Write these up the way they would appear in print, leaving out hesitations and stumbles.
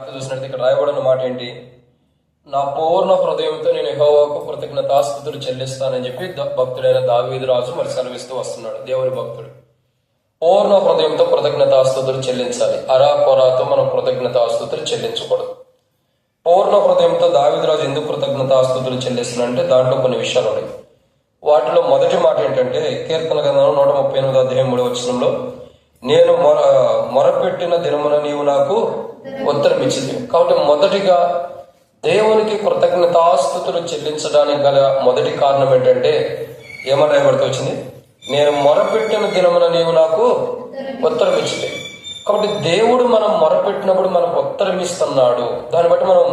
చూసినట్టు ఇక్కడ రాయబడిన మాట ఏంటి? నా పూర్ణ హృదయంతో నేను యెహోవాకు కృతజ్ఞతాస్తుతులు చెల్లిస్తానని చెప్పి భక్తుడైన దావీదు రాజు మరి సెలవిస్తూ వస్తున్నాడు. దేవుని భక్తుడు పూర్ణ హృదయంతో కృతజ్ఞతాస్తుతులు చెల్లించాలి. అరాకొరాతో మనం కృతజ్ఞతాస్తుతులు చెల్లించకూడదు. పూర్ణ హృదయంతో దావీదు రాజు ఎందుకు కృతజ్ఞతాస్తుతులు చెల్లిస్తున్నాడంటే దాంట్లో కొన్ని విషయాలు ఉన్నాయి. వాటిలో మొదటి మాట ఏంటంటే కీర్తన గ్రంథం 138 అధ్యాయం 3వ వచనంలో, నేను మొరపెట్టిన దినమున నీవు నాకు ఉత్తరం ఇచ్చింది. కాబట్టి మొదటిగా దేవునికి కృతజ్ఞతాస్తుతులు చెల్లించడానికి గల మొదటి కారణం ఏంటంటే ఏమని రాయబడుతూ వచ్చింది? నేను మొరపెట్టిన దినమున నీవు నాకు ఉత్తరం ఇచ్చింది. కాబట్టి దేవుడు మనం మొరపెట్టినప్పుడు మనకు ఉత్తరం ఇస్తున్నాడు. దాన్ని బట్టి మనం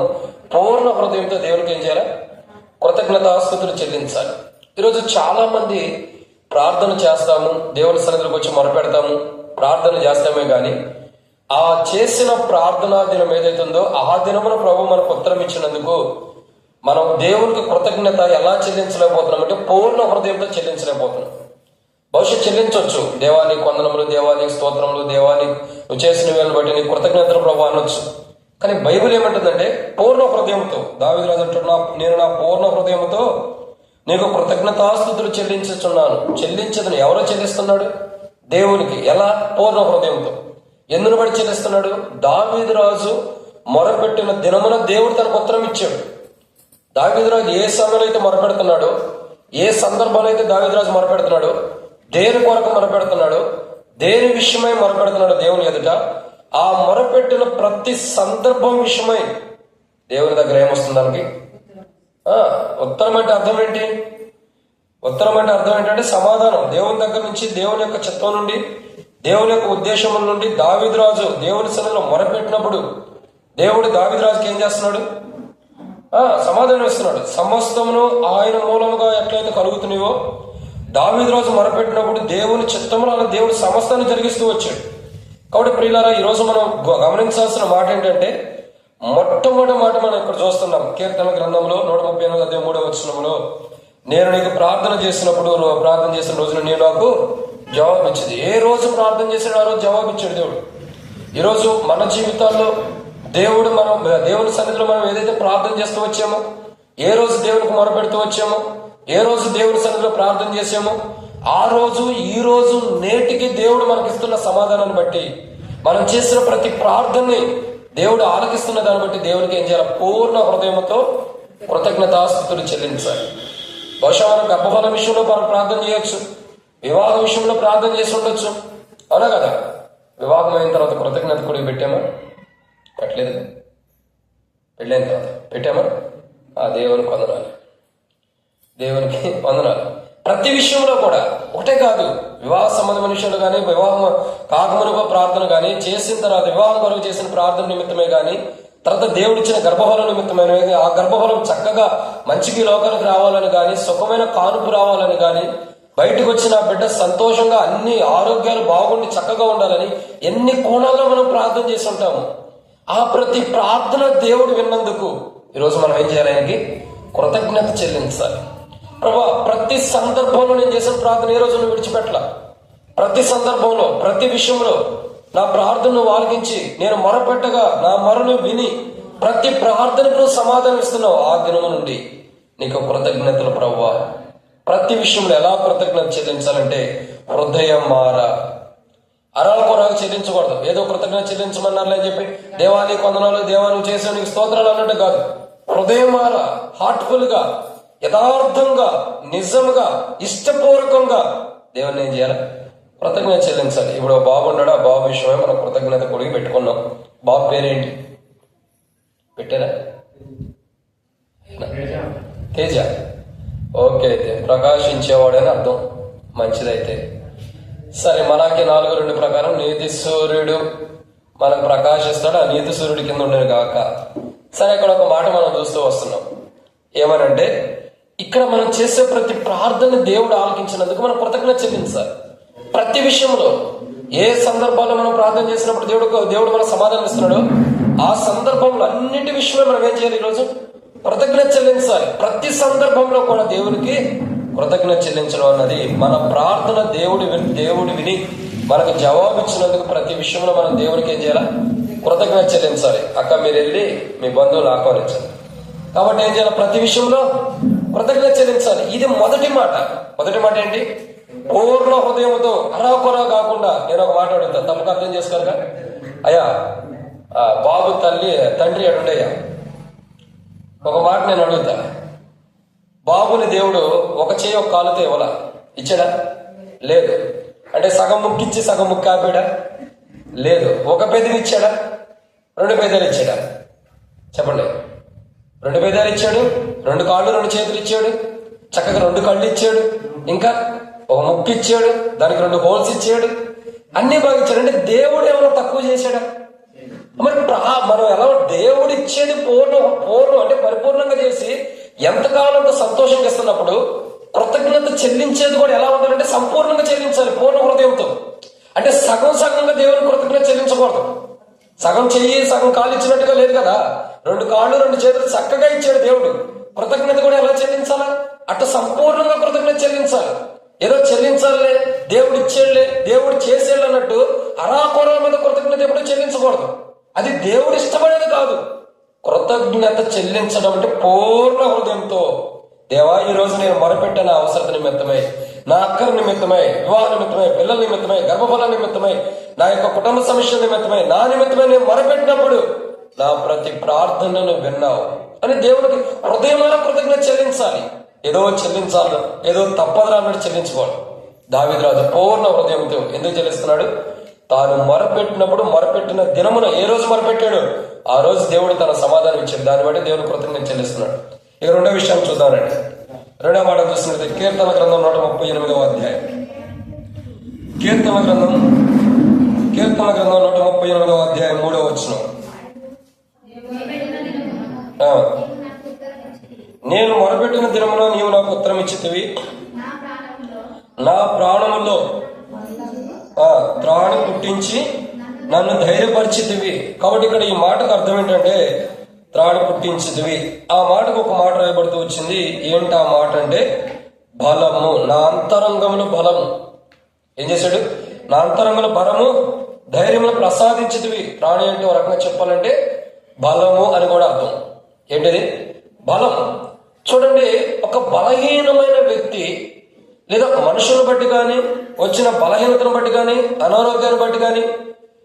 పూర్ణ హృదయంతో దేవునికి ఏం చేయాలి? కృతజ్ఞతాస్తుతులు చెల్లించాలి. ఈరోజు చాలా మంది ప్రార్థన చేస్తాము, దేవుని సన్నిధిలోకి వచ్చి మొరపెడతాము, ప్రార్థన చేస్తామే గాని ఆ చేసిన ప్రార్థనా దినం ఏదైతుందో ఆ దినమున ప్రభు మనకు ఉత్తరం ఇచ్చినందుకు మనం దేవునికి కృతజ్ఞత ఎలా చెల్లించలేకపోతున్నాం అంటే పూర్ణ హృదయంతో చెల్లించలేకపోతున్నాం. బహుశా చెల్లించవచ్చు, దేవానికి వందనములు, దేవానికి స్తోత్రములు, దేవానికి నువ్వు చేసిన వేలను బట్టి నీ కృతజ్ఞతలు ప్రభు అనొచ్చు. కానీ బైబిల్ ఏమంటుందంటే పూర్ణ హృదయంతో. దావీదు రాజు అంటున్నా, నేను నా పూర్ణ హృదయంతో నీకు కృతజ్ఞతాస్తుతులు చెల్లించుచున్నాను. చెల్లించదని ఎవరో చెల్లిస్తున్నాడు? దేవునికి. ఎలా? పూర్ణ హృదయంతో. ఎందును బట్టి చెల్లిస్తున్నాడు? దావీదు రాజు మొరపెట్టిన దినమున దేవుడు తనకు ఉత్తరం ఇచ్చాడు. దావీదు రాజు ఏ సమయంలో అయితే మొరపెడుతున్నాడో, ఏ సందర్భంలో అయితే దావీదు రాజు మొరపెడుతున్నాడో, దేని కొరకు మొరపెడుతున్నాడో, దేని విషయమై మొరపెడుతున్నాడో దేవుని ఎదుట, ఆ మొరపెట్టిన ప్రతి సందర్భం విషయమై దేవుని దగ్గర ఏమొస్తుంది? దానికి ఉత్తరం అంటే అర్థం ఏంటి? ఉత్తరం అంటే అర్థం ఏంటంటే సమాధానం. దేవుని దగ్గర నుంచి, దేవుని యొక్క చిత్తం నుండి, దేవుని యొక్క ఉద్దేశం నుండి దావీదు రాజు దేవుని సన్నిధిలో మొరపెట్టినప్పుడు దేవుడు దావీదు రాజుకి ఏం చేస్తున్నాడు? సమాధానం ఇస్తున్నాడు. సమస్తమును ఆయన మూలముగా ఎట్లయితే కలుగుతున్నాయో దావీదు రాజు మొరపెట్టినప్పుడు దేవుని చిత్తములో దేవుడు సమస్తాన్ని జరిగిస్తూ వచ్చాడు. కాబట్టి ప్రియులారా, ఈరోజు మనం గమనించాల్సిన మాట ఏంటంటే మొట్టమొదటి మాట మనం ఇక్కడ చూస్తున్నాం. కీర్తన గ్రంథంలో 138 అధ్యాయం 3వ వచనంలో, నేను నీకు ప్రార్థన చేసినప్పుడు, ప్రార్థన చేసిన రోజున నేను నాకు జవాబు ఇచ్చింది. ఏ రోజు ప్రార్థన చేసాడు ఆ రోజు జవాబు ఇచ్చాడు దేవుడు. ఈరోజు మన జీవితాల్లో దేవుడు దేవుని సన్నిధిలో మనం ఏదైతే ప్రార్థన చేస్తూ వచ్చామో, ఏ రోజు దేవునికి మొరపెడుతూ వచ్చామో, ఏ రోజు దేవుని సన్నిధిలో ప్రార్థన చేసామో, ఆ రోజు ఈ రోజు నేటికి దేవుడు మనకిస్తున్న సమాధానాన్ని బట్టి, మనం చేసిన ప్రతి ప్రార్థనని దేవుడు ఆలకిస్తున్న దాన్ని బట్టి దేవునికి ఏం చేయాలి? పూర్ణ హృదయంతో కృతజ్ఞతాస్తుతులు చెల్లించాలి. బహుశా మనం గర్భఫలం విషయంలో మనం ప్రార్థన చేయొచ్చు, వివాహం విషయంలో ప్రార్థన చేసి ఉండొచ్చు, అవునా కదా? వివాహం అయిన తర్వాత కృతజ్ఞత కూడా పెట్టామా? పెట్టలేదు. పెళ్ళైన తర్వాత పెట్టామా? దేవునికి వందనాలు, దేవునికి వందనాలు. ప్రతి విషయంలో కూడా ఒకటే కాదు, వివాహ సంబంధమైన విషయంలో కానీ, వివాహం కాకమునుప ప్రార్థన కానీ, చేసిన తర్వాత వివాహం కొరకు చేసిన ప్రార్థన నిమిత్తమే కానీ, తర్వాత దేవుడిచ్చిన గర్భఫలం నిమిత్తమైన, ఆ గర్భఫలం చక్కగా మంచికి లోకానికి రావాలని కానీ, సుఖమైన కానుపు రావాలని కానీ, బయటకు వచ్చిన బిడ్డ సంతోషంగా అన్ని ఆరోగ్యాలు బాగుండి చక్కగా ఉండాలని ఎన్ని కోణాల్లో మనం ప్రార్థన చేసి ఉంటాము. ఆ ప్రతి ప్రార్థన దేవుడు విన్నందుకు ఈరోజు మనం ఏం చేయాలి? ఆయనకి కృతజ్ఞత చెల్లించాలి. ప్రభా, ప్రతి సందర్భంలో నేను చేసిన ప్రార్థన ఏ రోజు నువ్వు విడిచిపెట్టలా. ప్రతి సందర్భంలో, ప్రతి విషయంలో నా ప్రార్థనను ఆలకించి నేను మొరపెట్టగా నా మొరను విని ప్రతి ప్రార్థనకు నువ్వు సమాధానం ఇస్తున్నావు. ఆ దినము నుండి నీకు కృతజ్ఞతలు ప్రభువా. ప్రతి విషయంలో ఎలా కృతజ్ఞత చెల్లించాలంటే హృదయం మారా. అరాల కొరకు చెల్లించకూడదు. ఏదో కృతజ్ఞత చెల్లించమన్నారులే అని చెప్పి దేవానికి వందనాలు, దేవా నువ్వు చేసే నీకు స్తోత్రాలు అన్నట్టు కాదు. హృదయం మారా, హార్ట్ఫుల్ గా, యథార్థంగా, నిజంగా, ఇష్టపూర్వకంగా దేవుని ఏం చేయాలి? కృతజ్ఞత చెల్లించాలి. ఇప్పుడు బాబు ఉన్నాడు, ఆ బాబు విషయమే మనం కృతజ్ఞత కొడిగి పెట్టుకున్నాం. బాబు పేరేంటి పెట్టారా? తేజ. ఓకే, అయితే ప్రకాశించేవాడని అర్థం. మంచిదైతే సరే. మనకి 4:2 ప్రకారం నీతి సూర్యుడు మనకు ప్రకాశిస్తాడు, ఆ నీతి సూర్యుడి కింద ఉండేది కాక. సరే, ఇక్కడ ఒక మాట మనం చూస్తూ వస్తున్నాం. ఏమనంటే ఇక్కడ మనం చేసే ప్రతి ప్రార్థన దేవుడు ఆలకించినందుకు మనం కృతజ్ఞత చెల్లించాలి. ప్రతి విషయంలో, ఏ సందర్భాల్లో మనం ప్రార్థన చేసినప్పుడు దేవుడు మనకు సమాధానం ఇస్తున్నాడు, ఆ సందర్భంలో అన్నిటి విషయమే మనం ఏం చేయాలి? ఈరోజు కృతజ్ఞత చెల్లించాలి. ప్రతి సందర్భంలో కూడా దేవునికి కృతజ్ఞత చెల్లించడం అన్నది మన ప్రార్థన దేవుడు విని మనకు జవాబు ఇచ్చినందుకు ప్రతి విషయంలో మనం దేవునికి ఏం చేయాలా? కృతజ్ఞత చెల్లించాలి. అక్క మీరు వెళ్ళి మీ బంధువులు ఆహ్వానించాలి. కాబట్టి ఏం చేయాలి? ప్రతి విషయంలో కృతజ్ఞత చెల్లించాలి. ఇది మొదటి మాట. మొదటి మాట ఏంటి? పూర్ణ హృదయంతో అరాకొరా కాకుండా. నేను ఒక మాట అడుగుతాను, తప్పక అర్థం చేసుకోరుగా. అయ్యా బాబు తండ్రి అడుండయ్యా, ఒక మాట నేను అడుగుతా. బాబుని దేవుడు ఒక చేయి ఒక కాలుతో ఇవ్వాల, ఇచ్చాడా? లేదు. అంటే సగం ముక్కిచ్చి సగం ముక్కు ఆపాడా? లేదు. ఒక పెదవి ఇచ్చాడా? 2 పెదాలు ఇచ్చాడా? చెప్పండి. 2 పెదాలు ఇచ్చాడు, 2 కాళ్ళు 2 చేతులు ఇచ్చాడు, చక్కగా 2 కళ్ళు ఇచ్చాడు, ఇంకా ఒక ముక్కు ఇచ్చాడు, దానికి 2 హోల్స్ ఇచ్చాడు, అన్ని బాగా ఇచ్చాడు. అంటే దేవుడు ఏమైనా తక్కువ చేశాడా? మరి మనం ఎలా దేవుడు ఇచ్చేది పూర్ణం అంటే పరిపూర్ణంగా చేసి ఎంతకాలంతో సంతోషంగా ఇస్తున్నప్పుడు కృతజ్ఞత చెల్లించేది కూడా ఎలా ఉండాలంటే సంపూర్ణంగా చెల్లించాలి, పూర్ణ హృదయంతో. అంటే సగం సగంగా దేవుని కృతజ్ఞత చెల్లించకూడదు. సగం చెయ్యి సగం కాళ్ళు ఇచ్చినట్టుగా లేదు కదా. 2 కాళ్ళు 2 చేతులు చక్కగా ఇచ్చాడు దేవుడు. కృతజ్ఞత కూడా ఎలా చెల్లించాలా? అట్లా సంపూర్ణంగా కృతజ్ఞత చెల్లించాలి. ఏదో చెల్లించాలే, దేవుడు ఇచ్చేళ్లే, దేవుడు చేసేళ్ళు అన్నట్టు అరాకొరాల మీద కృతజ్ఞత ఎప్పుడూ చెల్లించకూడదు. అది దేవుడు ఇష్టపడేది కాదు. కృతజ్ఞత చెల్లించడం అంటే పూర్ణ హృదయంతో. దేవా, ఈ రోజు నేను మొరపెట్టిన అవసరత నిమిత్తమై, నా అక్కర నిమిత్తమై, వివాహ నిమిత్తమై, పిల్లల నిమిత్తమై, గర్భఫల నిమిత్తమై, నా యొక్క కుటుంబ సమస్యల నిమిత్తమై, నా నిమిత్తమై నేను మొరపెట్టినప్పుడు నా ప్రతి ప్రార్థనను విన్నావు అని దేవుడికి హృదయమైన కృతజ్ఞత చెల్లించాలి. ఏదో చెల్లించాలి, ఏదో తప్పదురా అన్నట్టు చెల్లించుకోవాలి. దావీదు రాజు పూర్ణ హృదయంతో ఎందుకు చెల్లిస్తున్నాడు? తాను మొరపెట్టినప్పుడు, మొరపెట్టిన దినమున ఏ రోజు మొరపెట్టాడు ఆ రోజు దేవుడు తన సమాధానం ఇచ్చాడు. దాన్ని బట్టి దేవుని కృతజ్ఞత చెల్లిస్తున్నాడు. ఇక 2వ విషయాన్ని చూద్దామండి. 2వ మాట చూసినట్లయితే కీర్తన గ్రంథం 138వ అధ్యాయం. కీర్తన గ్రంథం 138వ అధ్యాయం 3వ వచనం. నేను మొరపెట్టిన దినమున నీవు నాకు ఉత్తరం ఇచ్చితివి, నా ప్రాణములో త్రాణి పుట్టించి నన్ను ధైర్యపరిచితివి. కాబట్టి ఇక్కడ ఈ మాటకు అర్థం ఏంటంటే త్రాణి పుట్టించితివి. ఆ మాటకు ఒక మాట రాయబడుతూ వచ్చింది. ఏంటి ఆ మాట అంటే బలము. నా అంతరంగములు బలము. ఏం చేశాడు? నా అంతరంగంలో బలము, ధైర్యమును ప్రసాదించితివి. త్రాణి అంటే ఒక రకంగా చెప్పాలంటే బలము అని కూడా అర్థం. ఏంటిది? బలం. చూడండి, ఒక బలహీనమైన వ్యక్తి లేదా మనుషులను బట్టి కానీ, వచ్చిన బలహీనతను బట్టి కానీ, అనారోగ్యాన్ని బట్టి కానీ,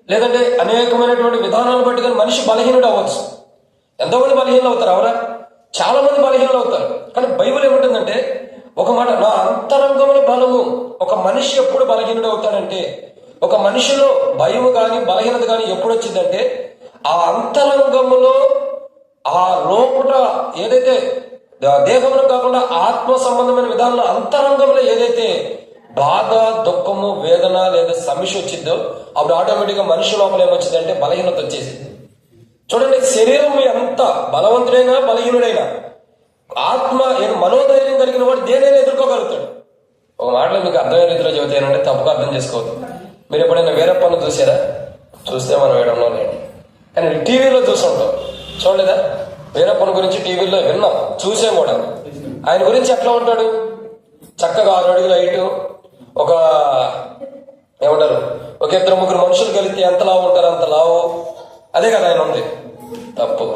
లేదంటే అనేకమైనటువంటి విధానాలను బట్టి కానీ మనిషి బలహీనుడు అవ్వచ్చు. ఎంతోమంది బలహీనలు అవుతారు, అవరా? చాలా మంది బలహీనలు అవుతారు. కానీ బైబిల్ ఏముంటుందంటే ఒక మాట, నా అంతరంగముల బలము. ఒక మనిషి ఎప్పుడు బలహీనుడు అవుతాడంటే, ఒక మనిషిలో భయము కానీ బలహీనత కానీ ఎప్పుడు వచ్చిందంటే ఆ అంతరంగములో, ఆ లోపల ఏదైతే దేహంలో కాకుండా ఆత్మ సంబంధమైన విధానంలో అంతరంగంలో ఏదైతే బాధ, దుఃఖము, వేదన లేదా సమస్య వచ్చిందో అప్పుడు ఆటోమేటిక్గా మనిషి లోపల ఏమొచ్చిందంటే బలహీనత వచ్చేసింది. చూడండి, శరీరం ఎంత బలవంతుడైనా బలహీనుడైనా ఆత్మ మనోధైర్యం కలిగిన వాడు దేనైనా ఎదుర్కోగలుగుతాడు. ఒక మాటలో మీకు అర్థమైన రీతిలో చెబుతానంటే తప్పుగా అర్థం చేసుకోవద్దు. మీరు ఎప్పుడైనా వేరే పనులు చూసారా? చూస్తే మనం వేయడంలో లేండి, కానీ టీవీలో చూసుంటాం. చూడలేదా? వీరప్పని గురించి టీవీలో విన్నాం, చూసాం కూడా. ఆయన గురించి ఎట్లా ఉంటాడు? చక్కగా 6 అడుగుల హైటు, ఒక ఏమంటారు, ఒక 2-3 మనుషులు కలిస్తే ఎంత లావు ఉంటారు అంత లావు. అదే కదా ఆయన ఉంది. తప్పు.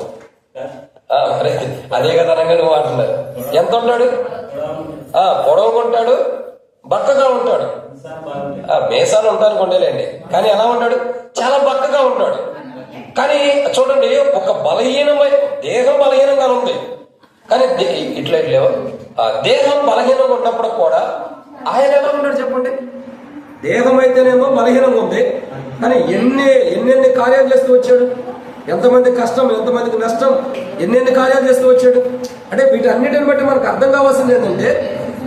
అదే కదా అనగా నువ్వు అంటున్నారు. ఎంత ఉంటాడు? పొడవుగా ఉంటాడు, బక్కగా ఉంటాడు. మేసాలు ఉంటాను కొండలేండి, కానీ ఎలా ఉంటాడు? చాలా బక్కగా ఉంటాడు. కానీ చూడండి, ఒక బలహీనమైన దేహం బలహీనంగా ఉంది, కానీ ఇట్లా లేవు. ఆ దేహం బలహీనంగా ఉన్నప్పుడు కూడా ఆయన ఎలా ఉన్నాడు చెప్పండి? దేహం అయితేనేమో బలహీనంగా ఉంది, కానీ ఎన్నెన్ని కార్యాలు చేస్తూ వచ్చాడు. ఎంతమంది కష్టం, ఎంతమందికి నష్టం, ఎన్నెన్ని కార్యాలు చేస్తూ వచ్చాడు. అంటే వీటన్నిటిని బట్టి మనకు అర్థం కావాల్సింది ఏంటంటే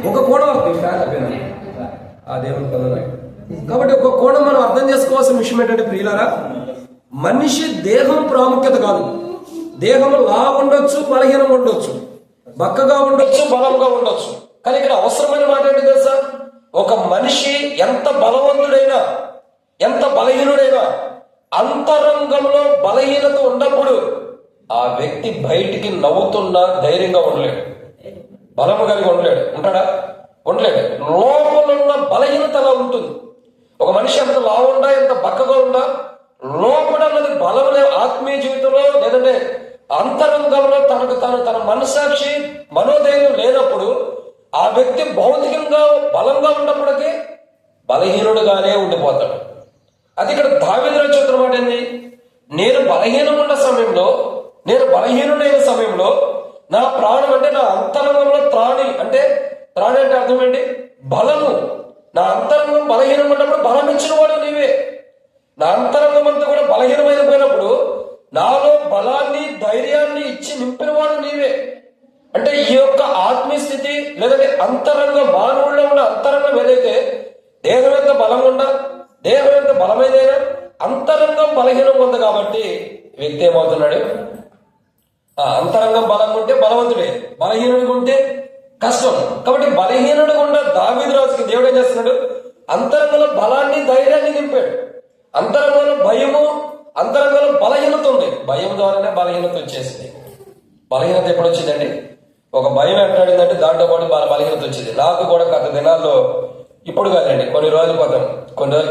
ఒక కోణం, ఆ దేవుని పనులు. కాబట్టి ఒక కోణం మనం అర్థం చేసుకోవాల్సిన విషయం ఏంటంటే ప్రియులారా, మనిషి దేహం ప్రాముఖ్యత కాదు. దేహం లా ఉండొచ్చు, బలహీనంగా ఉండొచ్చు, బక్కగా ఉండొచ్చు, బలంగా ఉండొచ్చు. కానీ ఇక్కడ అవసరమైన మాట ఏంటి తెలుసా? ఒక మనిషి ఎంత బలవంతుడైనా, ఎంత బలహీనుడైనా అంతరంగంలో బలహీనత ఉన్నప్పుడు ఆ వ్యక్తి బయటికి నవ్వుతున్నా ధైర్యంగా ఉండలేడు, బలము కలిగి ఉండలేడు. ఉంటాడా? ఉండలేడు. లోపల ఉన్న బలహీనత అలా ఉంటుంది. ఒక మనిషి ఎంత లావుండా, ఎంత బక్కగా ఉండా, లోపల అన్నది బలం లేదు. ఆత్మీయ జీవితంలో లేదంటే అంతరంగంలో తన మనసాక్షి మనోధైర్యం లేనప్పుడు ఆ వ్యక్తి భౌతికంగా బలంగా ఉన్నప్పటికీ బలహీనుడుగానే ఉండిపోతాడు. అది ఇక్కడ దావీదు రాజు చెప్తున్న మాట ఏంది? నేను బలహీనమైన సమయంలో నా ప్రాణం అంటే నా అంతరంగంలో త్రాణి అంటే అర్థం ఏంటి? బలము. నా అంతరంగం బలహీనంగా ఉన్నప్పుడు బలం ఇచ్చిన వాడు నీవే. నా అంతరంగం అంతా కూడా బలహీనమైన పోయినప్పుడు నాలో బలాన్ని ధైర్యాన్ని ఇచ్చి నింపిన వాడు నీవే. అంటే ఈ యొక్క ఆత్మీయ స్థితి లేదంటే అంతరంగం, మానవుల్లో ఉన్న అంతరంగం ఏదైతే దేహం ఎంత బలంగా ఉందా, దేహం ఎంత బలమైనైనా అంతరంగం బలహీనంగా ఉంది. కాబట్టి వ్యక్తి ఏమవుతున్నాడు? అంతరంగం బలంగా ఉంటే బలవంతుడే, బలహీనుడిగా ఉంటే కష్టం. కాబట్టి బలహీనుడిగా ఉన్న దావీదు రాజుకి దేవుడు ఏం చేస్తున్నాడు? అంతరంగంలో బలాన్ని ధైర్యాన్ని నింపాడు. అంతరంగంలో భయము, అంతరంగంలో బలహీనత ఉంది. భయం ద్వారానే బలహీనత వచ్చేసింది. బలహీనత ఎప్పుడు వచ్చిందండి? ఒక భయం ఎట్లాడిందంటే దాంట్లో పాటు బలహీనత వచ్చింది. నాకు కూడా గత దినాల్లో, ఇప్పుడు కాదండి, కొన్ని రోజుల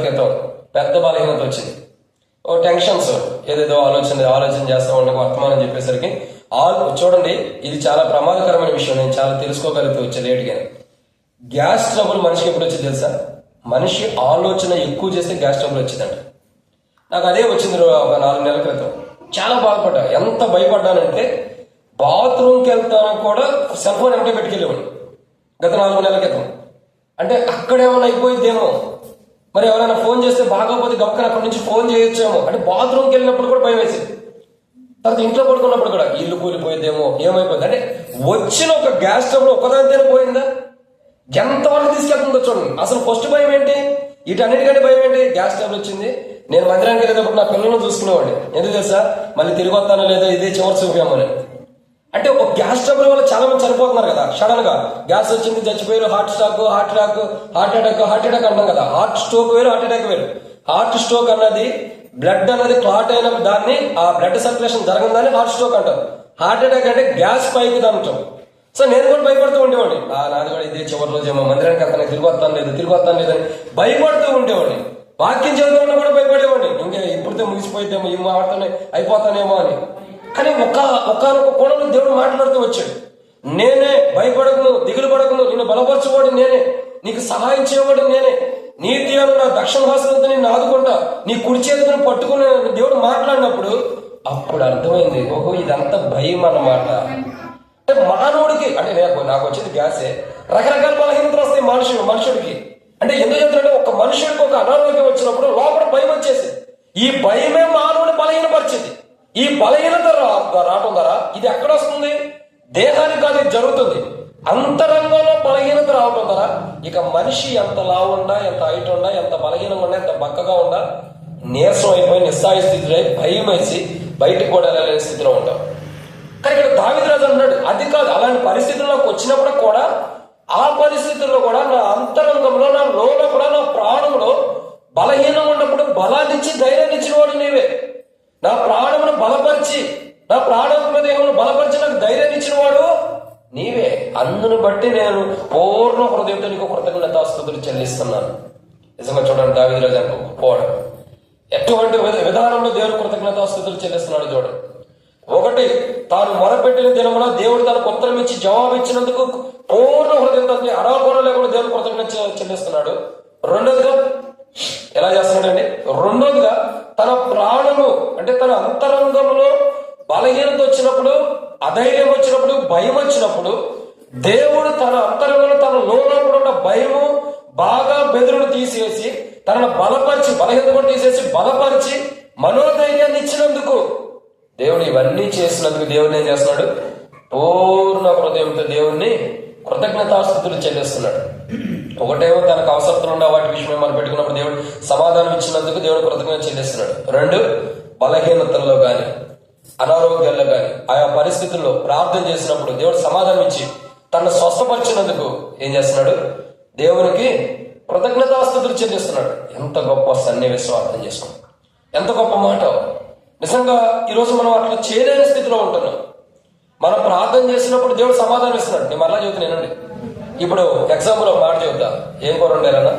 క్రితం పెద్ద బలహీనత వచ్చింది. ఓ టెన్షన్స్, ఏదేదో ఆలోచన చేస్తా ఉండకు వర్తమానం చెప్పేసరికి చూడండి, ఇది చాలా ప్రమాదకరమైన విషయం. నేను చాలా తెలుసుకోగలిగితే వచ్చే లేట్గా. గ్యాస్ ట్రబుల్ మనిషికి ఎప్పుడు వచ్చింది తెలుసా? మనిషి ఆలోచన ఎక్కువ చేస్తే గ్యాస్ ట్రబుల్ వచ్చిందంట. నాకు అదే వచ్చింది ఒక 4 నెలల క్రితం. చాలా బాధపడ్డా. ఎంత భయపడ్డానంటే బాత్రూమ్కి వెళ్తాను కూడా సెల్ ఫోన్ వెంటనే పెట్టుకెళ్ళేవాడు గత 4 నెలల క్రితం. అంటే అక్కడేమైనా అయిపోయిద్దేమో, మరి ఎవరైనా ఫోన్ చేస్తే బాగోపోతే గబక్కన అక్కడి నుంచి ఫోన్ చేయొచ్చేమో అంటే బాత్రూమ్కి వెళ్ళినప్పుడు కూడా భయం వేసింది. తర్వాత ఇంట్లో పడుకున్నప్పుడు కూడా ఇల్లు కూలిపోయిద్దేమో, ఏమైపోయింది అంటే వచ్చిన ఒక గ్యాస్ స్టవ్ ఒకదానితోనే పోయిందా? ఎంతవరకు తీసుకెళ్తుందో చూడండి. అసలు ఫస్ట్ భయం ఏంటి? వీటన్నిటికంటే భయం ఏంటి? గ్యాస్ స్టవ్ వచ్చింది. నేను మందిరానికి వెళ్ళేటప్పుడు నా పిల్లలను చూసుకునేవాడిని. ఎందుకు తెలుసా? మళ్ళీ తిరిగి వస్తానో లేదో ఇదే చివరి చూపామని. అంటే ఒక గ్యాస్ ట్రబుల్ వల్ల చాలా మంది చనిపోతున్నారు కదా. సడన్ గా గ్యాస్ వచ్చింది, చచ్చిపోయారు. హార్ట్ అటాక్ అంటాం కదా. హార్ట్ స్ట్రోక్ వేరు, హార్ట్ అటాక్ వేరు. హార్ట్ స్ట్రోక్ అన్నది బ్లడ్ అన్నది క్లాట్ అయిన దాన్ని, ఆ బ్లడ్ సర్క్యులేషన్ జరగదని హార్ట్ స్ట్రోక్ అంటారు. హార్ట్ అటాక్ అంటే గ్యాస్ పైకి అంటాం. సో నేను కూడా భయపడుతూ ఉండేవాడిని. నాది కూడా ఇదే చివరి రోజు ఏమో మందిరానికి వెళ్తాను, తిరిగి వస్తాను లేదని భయపడుతూ ఉండేవాడిని. వాక్యం చదువుతున్నా కూడా భయపడేవాడిని. ఇంకా ఇప్పుడుతో ముగిసిపోయిద్దేమో, ఈ వాడుతూనే అయిపోతానేమో అని. కానీ ఒకనొక కోణంలో దేవుడు మాట్లాడుతూ వచ్చాడు. నేనే, భయపడకును, దిగులు పడకును, నిన్ను బలపరచువాడు నేనే, నీకు సహాయం చేయవాడు నేనే, నీతి అను నా దక్షిణ హస్తంతో నిన్ను ఆదుకుంటా, నీ కుడి చేతులను పట్టుకుని దేవుడు మాట్లాడినప్పుడు అప్పుడు అర్థమైంది, ఓహో ఇదంతా భయం అన్నమాట. అంటే మానవుడికి, అంటే నాకు వచ్చింది గ్యాసే, రకరకాల బలహీనతలు వస్తాయి మనుషుడికి. అంటే ఎందుకు చెప్తారంటే ఒక మనుషుడికి ఒక అనారోగ్యం వచ్చినప్పుడు లోపల భయం వచ్చేసి, ఈ భయమే మానవుని బలహీనపరిచింది. ఈ బలహీనత రావటం ద్వారా ఇది ఎక్కడ వస్తుంది? దేహానికి కాదు, ఇది జరుగుతుంది అంతరంగంలో బలహీనత రావటం ద్వారా. ఇక మనిషి ఎంత లావు ఉండా, ఎంత హైట్ ఉండా, ఎంత బలహీనంగా ఉండా, ఎంత బక్కగా ఉండా, నీరసం అయిపోయి నిస్సాయ స్థితిలో భయం వేసి బయటకు కూడా వెళ్ళలేని స్థితిలో ఉంటాం. కానీ ఇక్కడ దావీదు రాజు అన్నాడు, అది కాదు. అలాంటి పరిస్థితుల్లోకి వచ్చినప్పుడు కూడా, ఆ పరిస్థితుల్లో కూడా నా అంతరంగంలో, నా లోలో కూడా, నా ప్రాణంలో బలహీనంగా ఉన్నప్పుడు బలాన్ని ఇచ్చి ధైర్యాన్ని ఇచ్చిన వాడు నీవే. నా ప్రాణమును బలపరిచి, నా ప్రాణదేహమును బలపరిచి నాకు ధైర్యాన్ని ఇచ్చిన వాడు నీవే. అందును బట్టి నేను పూర్ణ హృదయంతో నీకు కృతజ్ఞతాస్తుతులు చెల్లిస్తున్నాను. నిజంగా చూడండి, దావీదు రాజు పోవడం ఎటువంటి విధానంలో దేవుడు కృతజ్ఞతాస్తుతులు చెల్లిస్తున్నాడు చూడండి. ఒకటి, తాను మొరపెట్టిన దినమున దేవుడు తనకు ఉత్తరం ఇచ్చి జవాబు ఇచ్చినందుకు పూర్ణ హృదయంతో అరాకొర లేకుండా దేవుడు కృతజ్ఞత చెల్లిస్తున్నాడు. రెండోదిగా ఎలా చేస్తున్నాడండి? రెండోదిగా తన ప్రాణము అంటే తన అంతరంగంలో బలహీనత వచ్చినప్పుడు, అధైర్యం వచ్చినప్పుడు, భయం వచ్చినప్పుడు దేవుడు తన అంతరంగంలో, తన లోపల ఉన్న భయము బాగా బెదురును తీసేసి తనను బలపరిచి, బలహీనత కూడా తీసేసి బలపరిచి మనోధైర్యాన్ని ఇచ్చినందుకు, దేవుడు ఇవన్నీ చేసినందుకు దేవుడు ఏం చేస్తున్నాడు? పూర్ణ హృదయంతో దేవుణ్ణి కృతజ్ఞతాస్తుతులు చెల్లిస్తున్నాడు. ఒకటేమో తనకు అవసరతలు ఉన్న వాటి విషయమే మనం పెట్టుకున్నప్పుడు దేవుడు సమాధానం ఇచ్చినందుకు దేవుడు కృతజ్ఞత చెల్లిస్తున్నాడు. రెండు, బలహీనతల్లో గాని, అనారోగ్యాల్లో గాని, ఆయా పరిస్థితుల్లో ప్రార్థన చేసినప్పుడు దేవుడు సమాధానం ఇచ్చి తనను స్వస్థపరిచినందుకు ఏం చేస్తున్నాడు? దేవునికి కృతజ్ఞతాస్తుతులు చెల్లిస్తున్నాడు. ఎంత గొప్ప సన్నివేశం అర్థం చేసుకున్నాం. ఎంత గొప్ప మాట. నిజంగా ఈరోజు మనం అట్లా చేయలేని స్థితిలో ఉంటున్నాం. మనం ప్రార్థన చేసినప్పుడు దేవుడు సమాధానం ఇస్తున్నాడు. నేను మరలా చెబుతున్నానండి. ఇప్పుడు ఎగ్జాంపుల్ ఒక మాట చెబుతా. ఏం కూర వండారన్నా